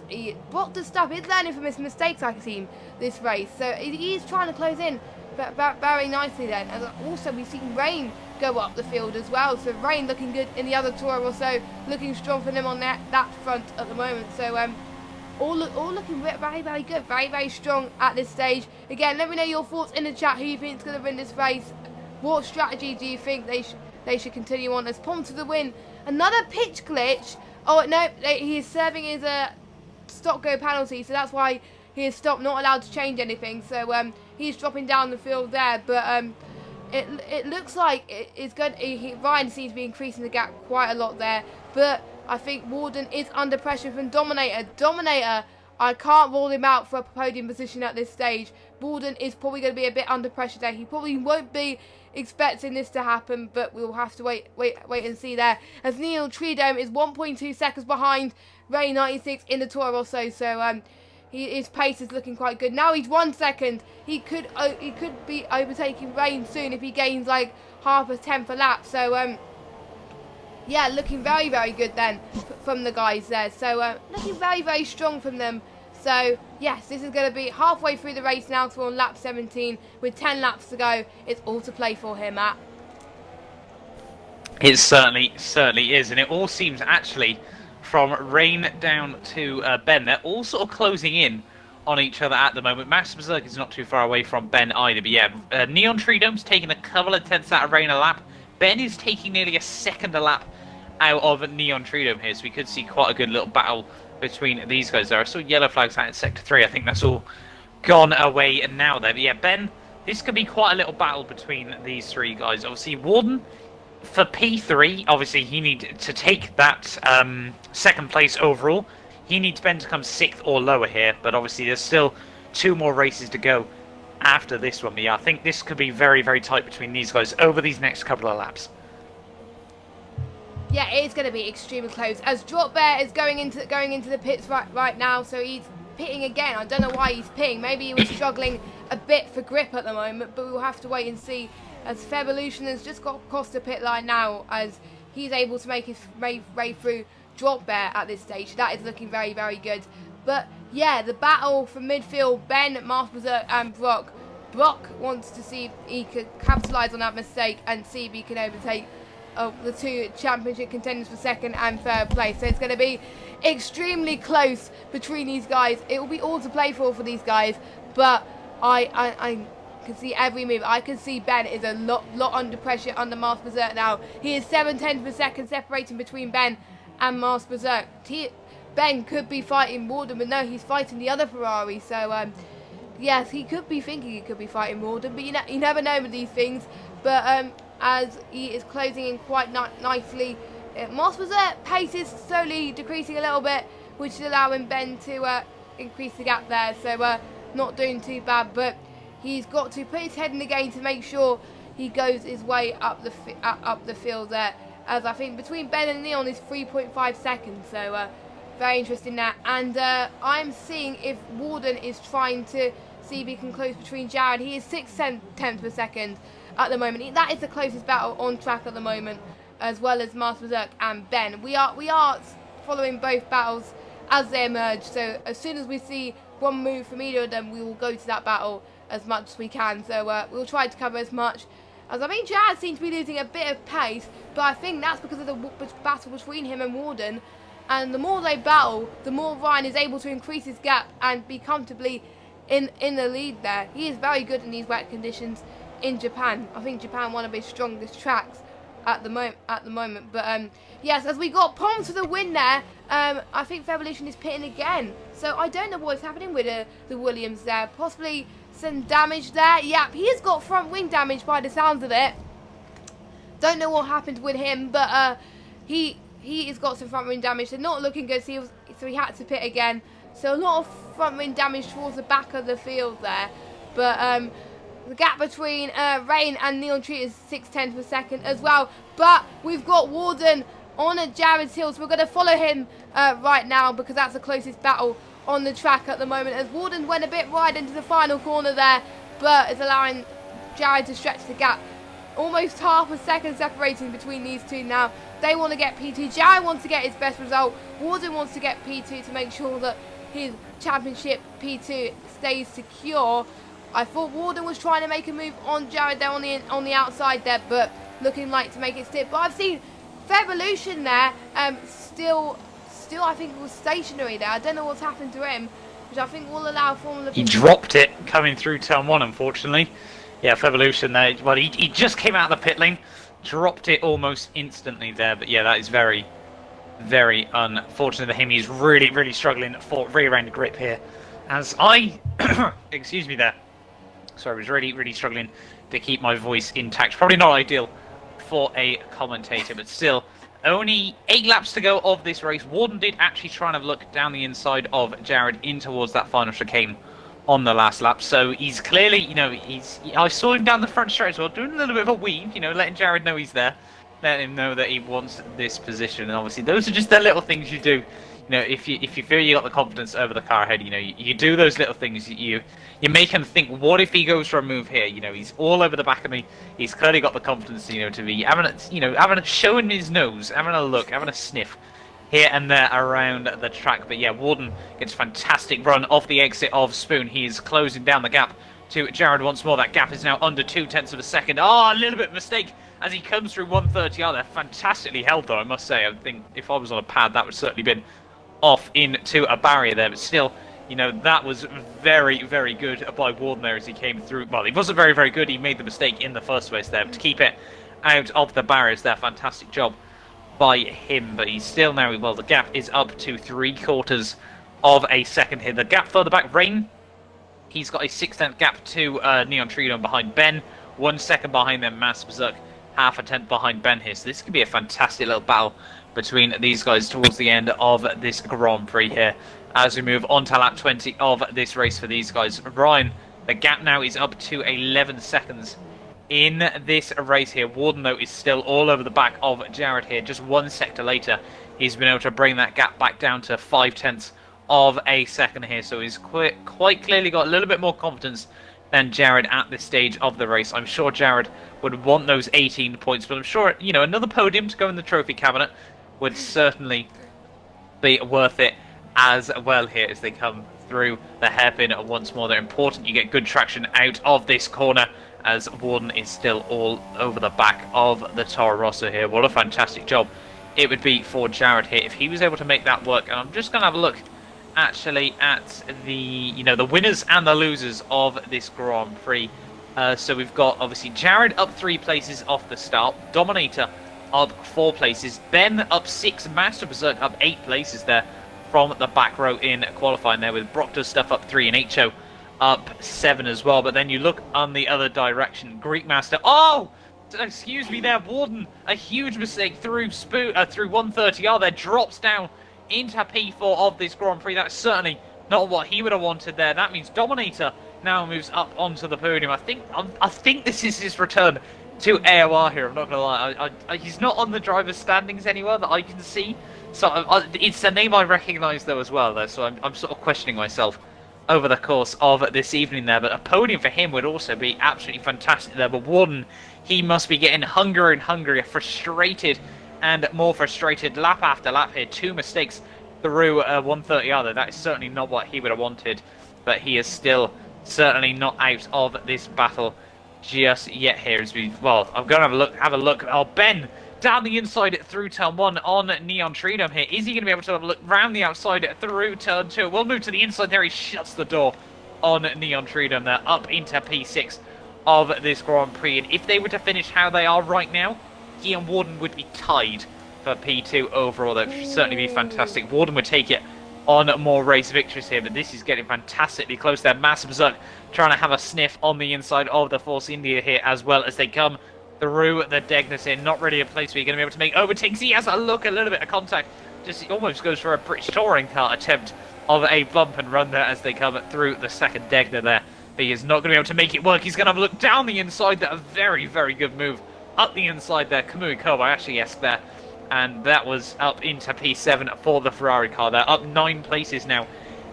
Brock does stuff, he's learning from his mistakes, I see this race. So he's trying to close in very nicely then. And also we've seen Rain go up the field as well. So Rain looking good in the other tour or so, looking strong for them on that front at the moment. So all looking very, very good, very, very strong at this stage. Again, let me know your thoughts in the chat. Who you think is going to win this race? What strategy do you think they should continue on? As Pom to the win. Another pitch glitch. Oh no, he is serving his stop go penalty, so that's why he is stopped, not allowed to change anything. So he's dropping down the field there, but it looks like it's good. Ryan seems to be increasing the gap quite a lot there, but I think Warden is under pressure from Dominator. Dominator, I can't rule him out for a podium position at this stage. Warden is probably going to be a bit under pressure there. He probably won't be expecting this to happen, but we'll have to wait and see there. As Neil Treedome is 1.2 seconds behind Ray 96 in the tour or so. So his pace is looking quite good. Now he's 1 second. He could be overtaking Rain soon if he gains like half a tenth a lap. So yeah, looking very, very good then from the guys there. So looking very, very strong from them. So yes, this is going to be halfway through the race now, so on lap 17 with 10 laps to go. It's all to play for here, Matt. It certainly is, and it all seems actually from Rain down to Ben, they're all sort of closing in on each other at the moment. Master Berserk is not too far away from Ben either, but yeah, Neon Treedome's taking a couple of tenths out of Rain a lap. Ben is taking nearly a second a lap out of Neon Treedome here, so we could see quite a good little battle between these guys there. I saw yellow flags out in Sector 3. I think that's all gone away now there. But yeah, Ben, this could be quite a little battle between these 3 guys. Obviously, Warden, for P3, obviously he needs to take that second place overall. He needs Ben to come 6th or lower here, but obviously there's still 2 more races to go after this one. But yeah, I think this could be very, very tight between these guys over these next couple of laps. Yeah, it is going to be extremely close. As Drop Bear is going into the pits right now, so he's pitting again. I don't know why he's pitting. Maybe he was struggling a bit for grip at the moment, but we'll have to wait and see. As Fevolution has just got across the pit line now, as he's able to make his way through Drop Bear at this stage. That is looking very, very good. But yeah, the battle for midfield, Ben, Master Berserk and Brock. Brock wants to see if he could capitalise on that mistake and see if he can overtake the 2 championship contenders for 2nd and 3rd place. So it's going to be extremely close between these guys. It will be all to play for these guys, but I can see every move. I can see Ben is a lot under pressure under Master Berserk now. He is 7/10 per second separating between Ben and Master Berserk. Ben could be fighting Warden, but no, he's fighting the other Ferrari. So yes, he could be thinking he could be fighting Warden, but you never know with these things. But as he is closing in quite nicely, Master Berserk pace is slowly decreasing a little bit, which is allowing Ben to increase the gap there. So not doing too bad, but he's got to put his head in the game to make sure he goes his way up the field there. As I think between Ben and Neon is 3.5 seconds, so Very interesting there. And I'm seeing if Warden is trying to see if he can close between Jared. He is 6/10 per second at the moment. That is the closest battle on track at the moment, as well as Master Berserk and Ben. We are following both battles as they emerge. So as soon as we see one move from either of them, we will go to that battle as much as we can. So we'll try to cover as much. As I mean, Jared seems to be losing a bit of pace, but I think that's because of the battle between him and Warden. And the more they battle, the more Ryan is able to increase his gap and be comfortably in the lead there. He is very good in these wet conditions in Japan. I think Japan one of his strongest tracks at the moment. But yes, as we got Pom to the win there, I think Revolution is pitting again. So I don't know what's happening with the Williams there. Possibly some damage there. Yep, he has got front wing damage by the sounds of it. Don't know what happened with him, but he has got some front wing damage. They're not looking good, so he had to pit again. So a lot of front wing damage towards the back of the field there. But the gap between Rain and Neon Tree is 6/10 per second as well. But we've got Warden on at Jared's heels. We're going to follow him right now because that's the closest battle on the track at the moment. As Warden went a bit wide into the final corner there, but it's allowing Jared to stretch the gap. Almost half a second separating between these two now. They want to get P2. Jared wants to get his best result. Warden wants to get P2 to make sure that his championship P2 stays secure. I thought Warden was trying to make a move on Jared there on the outside there, but looking like to make it stick. But I've seen Revolution there, still I think it was stationary there. I don't know what's happened to him, which I think will allow Formula. He dropped it coming through turn 1, unfortunately. Yeah, Revolution there. Well, he just came out of the pit lane, dropped it almost instantly there. But yeah, that is very, very unfortunate for him. He's really, really struggling for rear end grip here. As I, excuse me there. Sorry, I was really, really struggling to keep my voice intact. Probably not ideal for a commentator, but still, only 8 laps to go of this race. Warden did actually try and have a look down the inside of Jared in towards that final chicane on the last lap. So he's clearly, you know, I saw him down the front straight as well, doing a little bit of a weave, you know, letting Jared know he's there, letting him know that he wants this position. And obviously, those are just the little things you do. You know, if you feel you got the confidence over the car ahead, you know, you do those little things. You make him think, what if he goes for a move here? You know, he's all over the back of me. He's clearly got the confidence, you know, to be showing his nose, having a look, having a sniff here and there around the track. But yeah, Warden gets a fantastic run off the exit of Spoon. He is closing down the gap to Jared once more. That gap is now under 0.2 of a second. Oh, a little bit of mistake as he comes through 130. Oh, they're fantastically held though, I must say. I think if I was on a pad, that would certainly been off into a barrier there, but still, you know, that was very, very good by Warden there as he came through. Well, he wasn't very, very good. He made the mistake in the first place there, but to keep it out of the barriers there, fantastic job by him. But he's still now, well, the gap is up to 3/4 of a second here. The gap further back, Rain, he's got a 6/10 gap to Neon Trino behind Ben, 1 second behind them, Master Berserk, 1/2 a tenth behind Ben here. So this could be a fantastic little battle between these guys towards the end of this Grand Prix here as we move on to lap 20 of this race for these guys. Ryan, the gap now is up to 11 seconds in this race here. Warden, though, is still all over the back of Jared here. Just 1 sector later, he's been able to bring that gap back down to 0.5 of a second here. So he's quite clearly got a little bit more confidence than Jared at this stage of the race. I'm sure Jared would want those 18 points, but I'm sure, you know, another podium to go in the trophy cabinet would certainly be worth it as well here as they come through the hairpin once more. They're important. You get good traction out of this corner as Warden is still all over the back of the Toro Rosso here. What a fantastic job it would be for Jared here if he was able to make that work. And I'm just going to have a look actually at the, you know, the winners and the losers of this Grand Prix. So we've got obviously Jared up 3 places off the start, Dominator up 4 places, Ben up 6, Master Berserk up 8 places there from the back row in qualifying there, with Brock Does Stuff up 3 and HO up 7 as well. But then you look on the other direction, Greek Master, oh, excuse me there, Warden, a huge mistake through 130R there, drops down into P4 of this Grand Prix. That's certainly not what he would have wanted there. That means Dominator now moves up onto the podium. I think this is his return to AOR here. I'm not gonna lie. He's not on the driver's standings anywhere that I can see. So it's a name I recognise though as well, though. So I'm sort of questioning myself over the course of this evening there. But a podium for him would also be absolutely fantastic there. But Warden, he must be getting hungrier and hungrier, frustrated and more frustrated lap after lap here. 2 mistakes through 130 other. That is certainly not what he would have wanted. But he is still certainly not out of this battle just yet here. As we, well, I'm going to have a look. Oh, Ben down the inside through turn 1 on Neon Trinum here. Is he going to be able to have a look round the outside through turn 2? We'll move to the inside there. He shuts the door on Neon Trinum there, up into P6 of this Grand Prix. And if they were to finish how they are right now, he and Warden would be tied for P2 overall. That would certainly be fantastic. Warden would take it on more race victories here, but this is getting fantastically close there. Massive Berserk trying to have a sniff on the inside of the Force India here as well as they come through the Degnus here. Not really a place where you're going to be able to make overtakes. He has a look, a little bit of contact. Just he almost goes for a British touring car attempt of a bump and run there as they come through the second Degna there. But he is not going to be able to make it work. He's going to have a look down the inside there. A very, very good move up the inside there. Kamui Kobayashi-esque there. And that was up into P7 for the Ferrari car there. Up 9 places now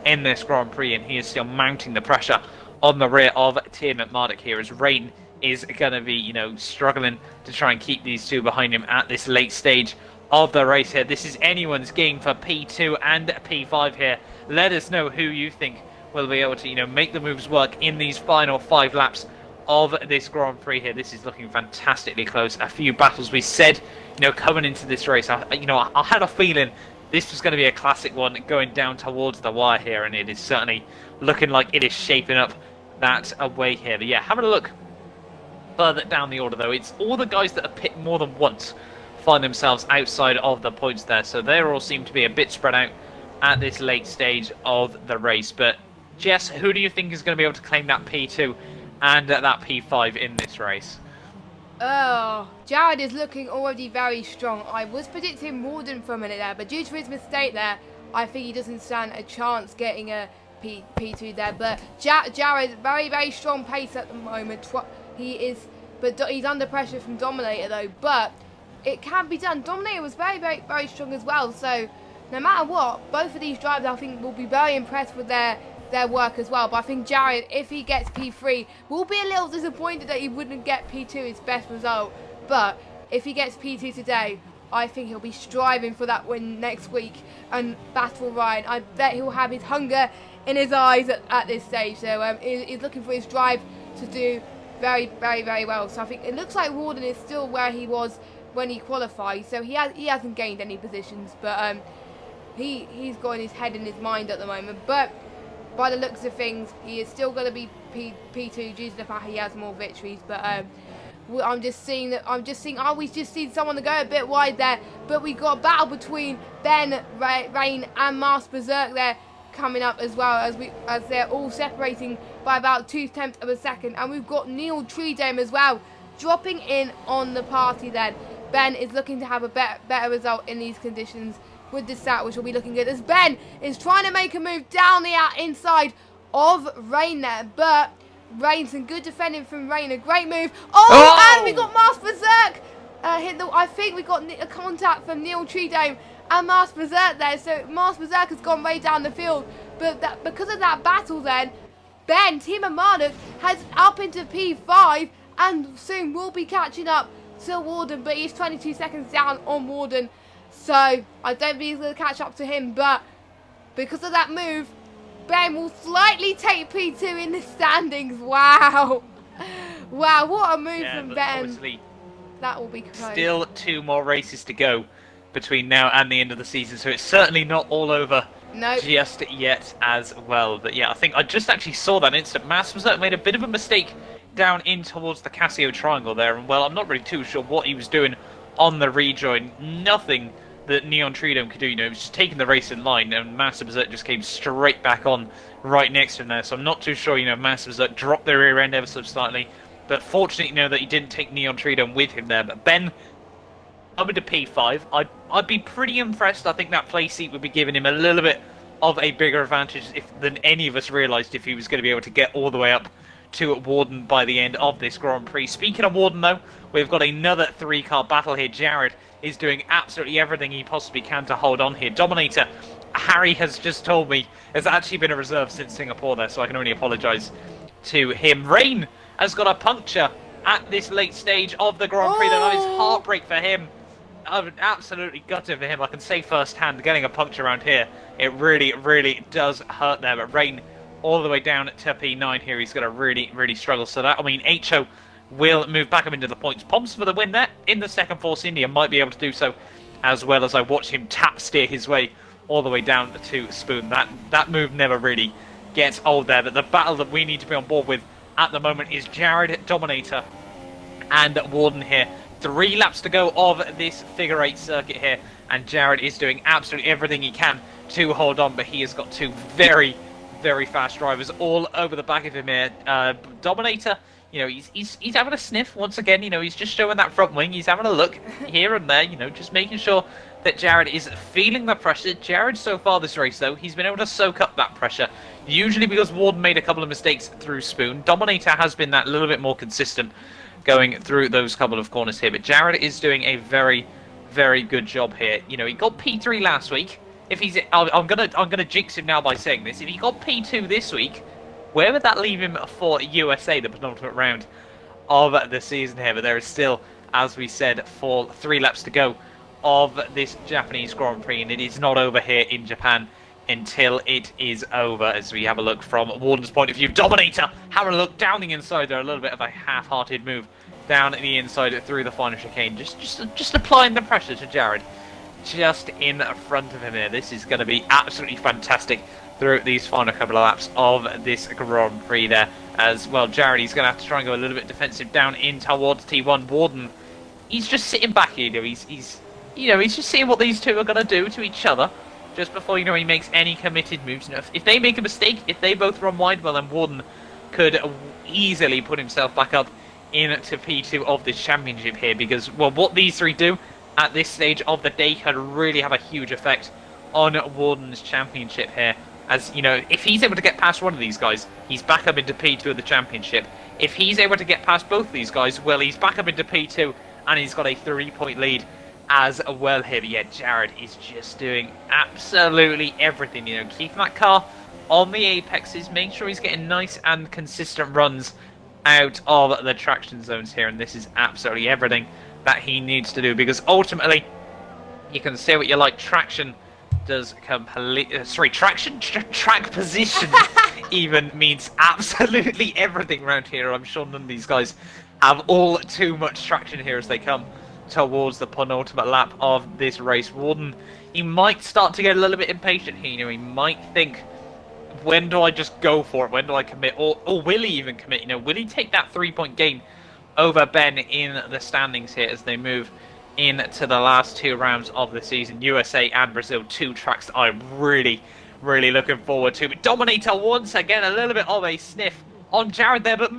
in this Grand Prix. And he is still mounting the pressure on the rear of Tim Marduk here as Rain is going to be, you know, struggling to try and keep these two behind him at this late stage of the race here. This is anyone's game for P2 and P5 here. Let us know who you think will be able to, you know, make the moves work in these final 5 laps of this Grand Prix here. This is looking fantastically close. A few battles we said, you know, coming into this race. I had a feeling this was going to be a classic one going down towards the wire here, and it is certainly looking like it is shaping up that way here. But yeah, having a look further down the order though, it's all the guys that have pit more than once find themselves outside of the points there, so they all seem to be a bit spread out at this late stage of the race. But Jess, who do you think is going to be able to claim that P2 and that P5 in this race? Oh, Jared is looking already very strong. I was predicting Warden for a minute there, but due to his mistake there, I think he doesn't stand a chance getting a P2 there. But Jared, very, very strong pace at the moment. He's under pressure from Dominator though, but it can be done. Dominator was very, very, very strong as well. So no matter what, both of these drivers I think will be very impressed with their work as well. But I think Jared, if he gets P3, will be a little disappointed that he wouldn't get P2, his best result. But if he gets P2 today, I think he'll be striving for that win next week and battle Ryan. I bet he'll have his hunger in his eyes at this stage. So he's looking for his drive to do very, very, very well. So I think it looks like Warden is still where he was when he qualified. So he hasn't gained any positions, but he's got his head in his mind at the moment. But by the looks of things, he is still going to be P2 due to the fact he has more victories. But I'm just seeing. Oh, we just seen someone go a bit wide there. But we got a battle between Ben, Rain, and Master Berserk there coming up as well, as they're all separating by about 0.2 of a second. And we've got Neil Treedame as well dropping in on the party. Then Ben is looking to have a better result in these conditions with the stat, which will be looking good as Ben is trying to make a move down the inside of Rain there. But Rain, some good defending from Rain, a great move. And we got Master Berserk I think we got a contact from Neil Treedame and Master Berserk there. So Master Berserk has gone way down the field. But because of that battle then, Ben, Team Marduk, has up into P5 and soon will be catching up to Warden. But he's 22 seconds down on Warden. So I don't think he's going to catch up to him. But because of that move, Ben will slightly take P2 in the standings. Wow. Wow, what a move from Ben. That will be close. Still 2 more races to go between now and the end of the season, so it's certainly not all over just yet as well. But yeah, I think I just actually saw that instant. Master Berserk made a bit of a mistake down in towards the Casio triangle there, and well, I'm not really too sure what he was doing on the rejoin. Nothing that Neon Treedome could do, you know, he was just taking the race in line, and Master Berserk just came straight back on right next to him there. So I'm not too sure, you know, Master Berserk dropped the rear end ever so slightly, but fortunately, you know, that he didn't take Neon Treedome with him there. But Ben coming to P5, I'd be pretty impressed. I think that place seat would be giving him a little bit of a bigger advantage than any of us realised if he was going to be able to get all the way up to Warden by the end of this Grand Prix. Speaking of Warden, though, we've got another 3-car battle here. Jared is doing absolutely everything he possibly can to hold on here. Dominator, Harry has just told me, has actually been a reserve since Singapore there, so I can only apologise to him. Rain has got a puncture at this late stage of the Grand Prix. That is heartbreak for him. Absolutely gutted for him. I can say firsthand, getting a puncture around here, it really, really does hurt there. But Rain all the way down to P9 here. He's going to really, really struggle. So that, I mean, HO will move back up into the points. Pomps for the win there in the second Force India. Might be able to do so as well, as I watch him tap steer his way all the way down to Spoon. That move never really gets old there. But the battle that we need to be on board with at the moment is Jared, Dominator, and Warden here. 3 laps to go of this figure 8 circuit here, and Jared is doing absolutely everything he can to hold on, but he has got 2 very, very fast drivers all over the back of him here. Dominator, you know, he's having a sniff once again. You know, he's just showing that front wing. He's having a look here and there. You know, just making sure that Jared is feeling the pressure. Jared, so far this race, though, he's been able to soak up that pressure. Usually because Warden made a couple of mistakes through Spoon. Dominator has been that little bit more consistent going through those couple of corners here, but Jared is doing a very, very good job here. You know, he got P3 last week. If he's, I'm gonna jinx him now by saying this. If he got P2 this week, where would that leave him for USA, the penultimate round of the season here? But there is still, as we said, 3 laps to go of this Japanese Grand Prix, and it is not over here in Japan until it is over. As we have a look from Warden's point of view, Dominator having a look down the inside there, a little bit of a half-hearted move down the inside through the final chicane, just applying the pressure to Jared just in front of him here. This is going to be absolutely fantastic through these final couple of laps of this Grand Prix there. As well, Jared, he's going to have to try and go a little bit defensive down in towards T1. Warden, he's just sitting back here. He's just seeing what these two are going to do to each other just before, he makes any committed moves. If they make a mistake, if they both run wide, well, then Warden could easily put himself back up into P2 of this championship here, because, well, what these 3 do at this stage of the day could really have a huge effect on Warden's championship here. As, if he's able to get past one of these guys, he's back up into P2 of the championship. If he's able to get past both these guys, well, he's back up into P2, and he's got a 3-point lead as well here. But yeah, Jared is just doing absolutely everything, keeping that car on the apexes, making sure he's getting nice and consistent runs out of the traction zones here, and this is absolutely everything that he needs to do, because ultimately, you can say what you like, traction does track position even means absolutely everything around here. I'm sure none of these guys have all too much traction here as they come towards the penultimate lap of this race. Warden, he might start to get a little bit impatient here. He might think, when do I just go for it? When do I commit? Or will he even commit? Will he take that 3-point gain over Ben in the standings here as they move into the last 2 rounds of the season? USA and Brazil, 2 tracks that I'm really, really looking forward to. But Dominator, once again, a little bit of a sniff on Jared there, but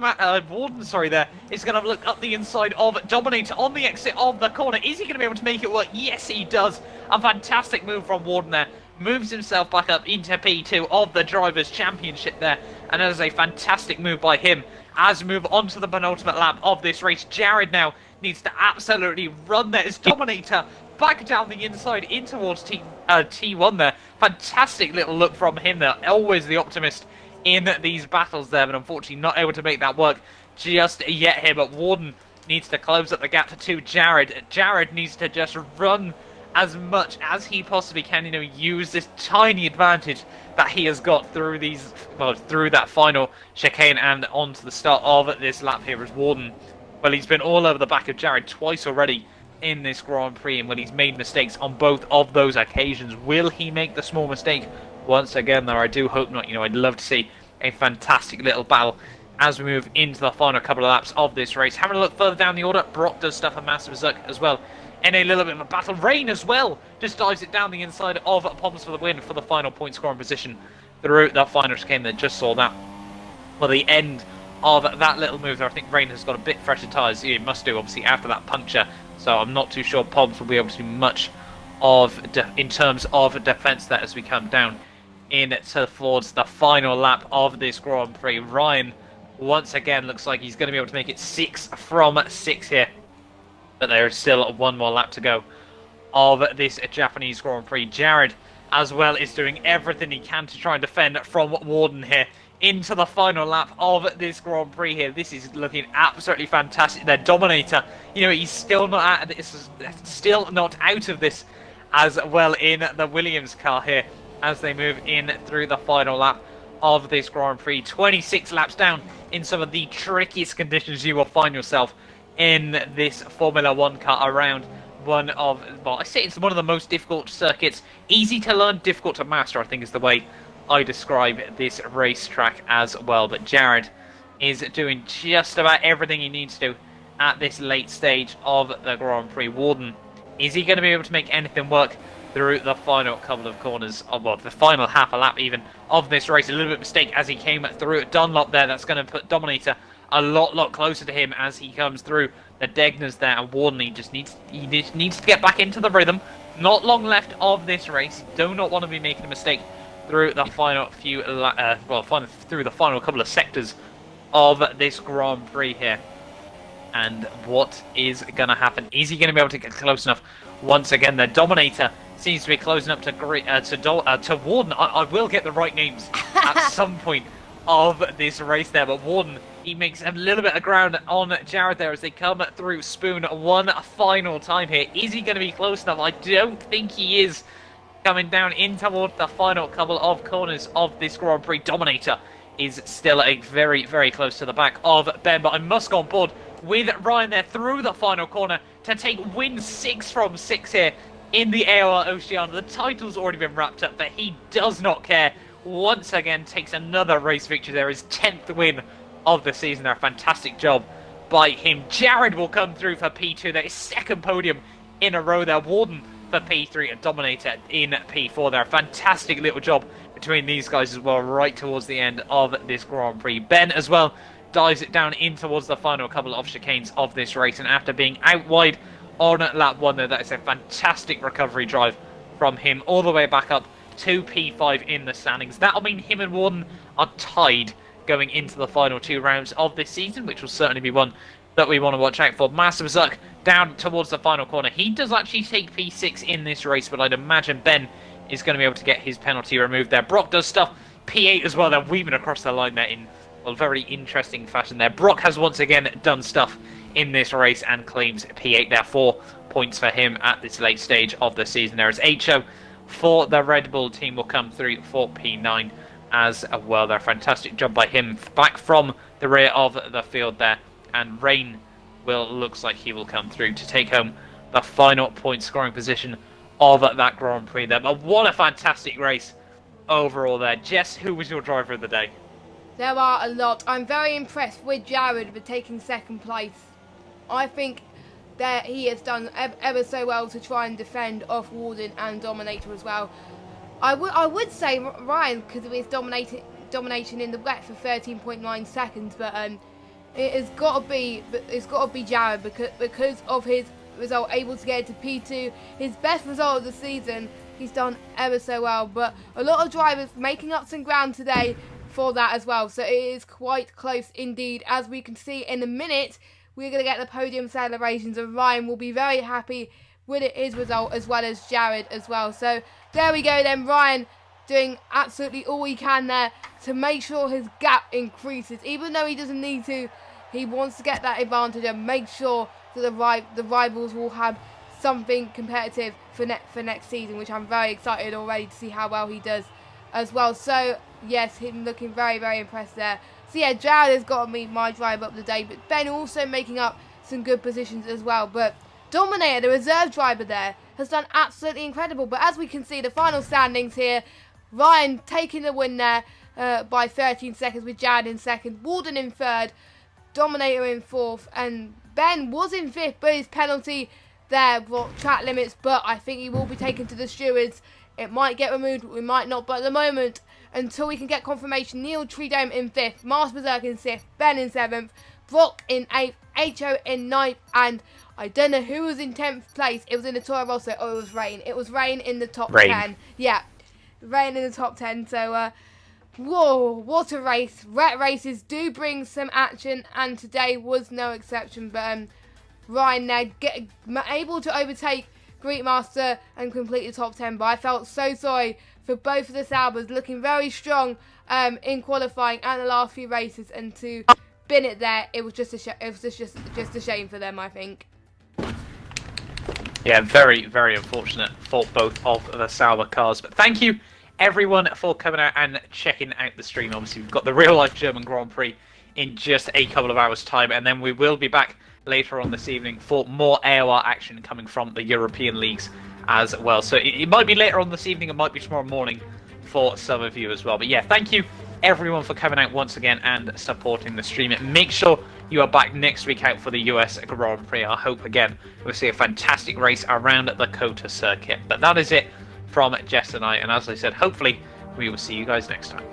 Warden, there, is going to look up the inside of Dominator on the exit of the corner. Is he going to be able to make it work? Yes, he does. A fantastic move from Warden there. Moves himself back up into P2 of the Drivers' Championship there. And that is a fantastic move by him as we move on to the penultimate lap of this race. Jared now needs to absolutely run there. It's Dominator back down the inside in towards T1 there. Fantastic little look from him there. Always the optimist in these battles there, but unfortunately not able to make that work just yet here. But Warden needs to close up the gap to Jared. Jared needs to just run as much as he possibly can, use this tiny advantage that he has got through through that final chicane and onto the start of this lap here as Warden. Well, he's been all over the back of Jared twice already in this Grand Prix, and when he's made mistakes on both of those occasions, will he make the small mistake once again there? I do hope not. I'd love to see a fantastic little battle as we move into the final couple of laps of this race. Having a look further down the order, Brock does stuff a massive zuck as well in a little bit of a battle. Rain as well just dives it down the inside of Poms for the win for the final point scoring position through that final chicane that just saw that. Well, the end of that little move there. I think Rain has got a bit fresher tyres. He must do, obviously, after that puncture. So I'm not too sure Poms will be able to do much in terms of defence there as we come down towards the final lap of this Grand Prix. Ryan, once again, looks like he's going to be able to make it 6 from 6 here. But there is still 1 more lap to go of this Japanese Grand Prix. Jared, as well, is doing everything he can to try and defend from Warden here into the final lap of this Grand Prix here. This is looking absolutely fantastic. Their Dominator, he's still not out of this, still not out of this as well in the Williams car here as they move in through the final lap of this Grand Prix. 26 laps down in some of the trickiest conditions you will find yourself in this Formula 1 car around I say it's one of the most difficult circuits. Easy to learn, difficult to master, I think is the way I describe this racetrack as well. But Jared is doing just about everything he needs to at this late stage of the Grand Prix. Warden, is he going to be able to make anything work through the final couple of corners, the final half a lap even of this race? A little bit of mistake as he came through Dunlop there. That's going to put Dominator a lot closer to him as he comes through the Degners there. And Warden, he just needs to get back into the rhythm. Not long left of this race. Do not want to be making a mistake through the final through the final couple of sectors of this Grand Prix here. And what is going to happen? Is he going to be able to get close enough? Once again, the Dominator seems to be closing up to Warden. I will get the right names at some point of this race there, but Warden, he makes a little bit of ground on Jared there as they come through Spoon one final time here. Is he going to be close enough? I don't think he is. Coming down in toward the final couple of corners of this Grand Prix. Dominator is still very close to the back of Ben, but I must go on board with Ryan there through the final corner to take win 6 from 6 here in the AOR Oceania. The title's already been wrapped up, but he does not care. Once again, takes another race victory there, his 10th win of the season there. Fantastic job by him. Jared will come through for P2 there, his second podium in a row there. Warden for P3 and Dominator in P4 there. Fantastic little job between these guys as well, right towards the end of this Grand Prix. Ben as well dives it down in towards the final couple of chicanes of this race, and after being out wide on lap 1 there, that is a fantastic recovery drive from him all the way back up to P5 in the standings. That'll mean him and Warden are tied going into the final 2 rounds of this season, which will certainly be one that we want to watch out for. Master Berserk down towards the final corner. He does actually take P6 in this race, but I'd imagine Ben is going to be able to get his penalty removed there. Brock does stuff. P8 as well. They're weaving across the line there in a very interesting fashion there. Brock has once again done stuff in this race and claims P8 there. 4 points for him at this late stage of the season. There is HO for the Red Bull team will come through for P9 as well. There, fantastic job by him back from the rear of the field there. And Rain looks like he will come through to take home the final point scoring position of that Grand Prix there. But what a fantastic race overall there. Jess, who was your driver of the day? There are a lot. I'm very impressed with Jared for taking second place. I think that he has done ever so well to try and defend off Warden and Dominator as well. I would say Ryan, because of his domination in the wet for 13.9 seconds, but it's got to be Jared because of his result, able to get to P2, his best result of the season. He's done ever so well, but a lot of drivers making up some ground today for that as well. So it is quite close indeed. As we can see in a minute, we're going to get the podium celebrations, and Ryan will be very happy with his result as well as Jared as well. So there we go then. Ryan doing absolutely all he can there to make sure his gap increases. Even though he doesn't need to, he wants to get that advantage and make sure that the rivals will have something competitive for next season, which I'm very excited already to see how well he does as well. So yes, him looking very impressed there. So yeah, Jared has got to be my driver up the day, but Ben also making up some good positions as well. But Dominator, the reserve driver there, has done absolutely incredible. But as we can see, the final standings here, Ryan taking the win there by 13 seconds with Jared in second, Warden in third, Dominator in fourth, and Ben was in fifth, but his penalty there brought track limits, but I think he will be taken to the stewards. It might get removed, we might not, but at the moment, until we can get confirmation, Neil Treedome in 5th, Mars Berserk in 6th, Ben in 7th, Brock in 8th, HO in 9th, and I don't know who was in 10th place. It was in the Toro Rosso. Oh, it was Rain. It was Rain in the top 10. Yeah, Rain in the top 10. So, whoa, what a race. Wet races do bring some action, and today was no exception. But Ryan there able to overtake Greek Master and complete the top 10. But I felt so sorry for both of the Saubers, looking very strong in qualifying and the last few races, and to bin it there, it was just a shame for them, I think. Yeah, very, very unfortunate for both of the Sauber cars. But thank you, everyone, for coming out and checking out the stream. Obviously, we've got the real-life German Grand Prix in just a couple of hours' time, and then we will be back later on this evening for more AOR action coming from the European leagues as well. So it might be later on this evening, it might be tomorrow morning for some of you as well. But yeah, thank you, everyone, for coming out once again and supporting the stream. Make sure you are back next week out for the US Grand Prix. I hope, again, we'll see a fantastic race around the COTA circuit. But that is it from Jess and I. And as I said, hopefully we will see you guys next time.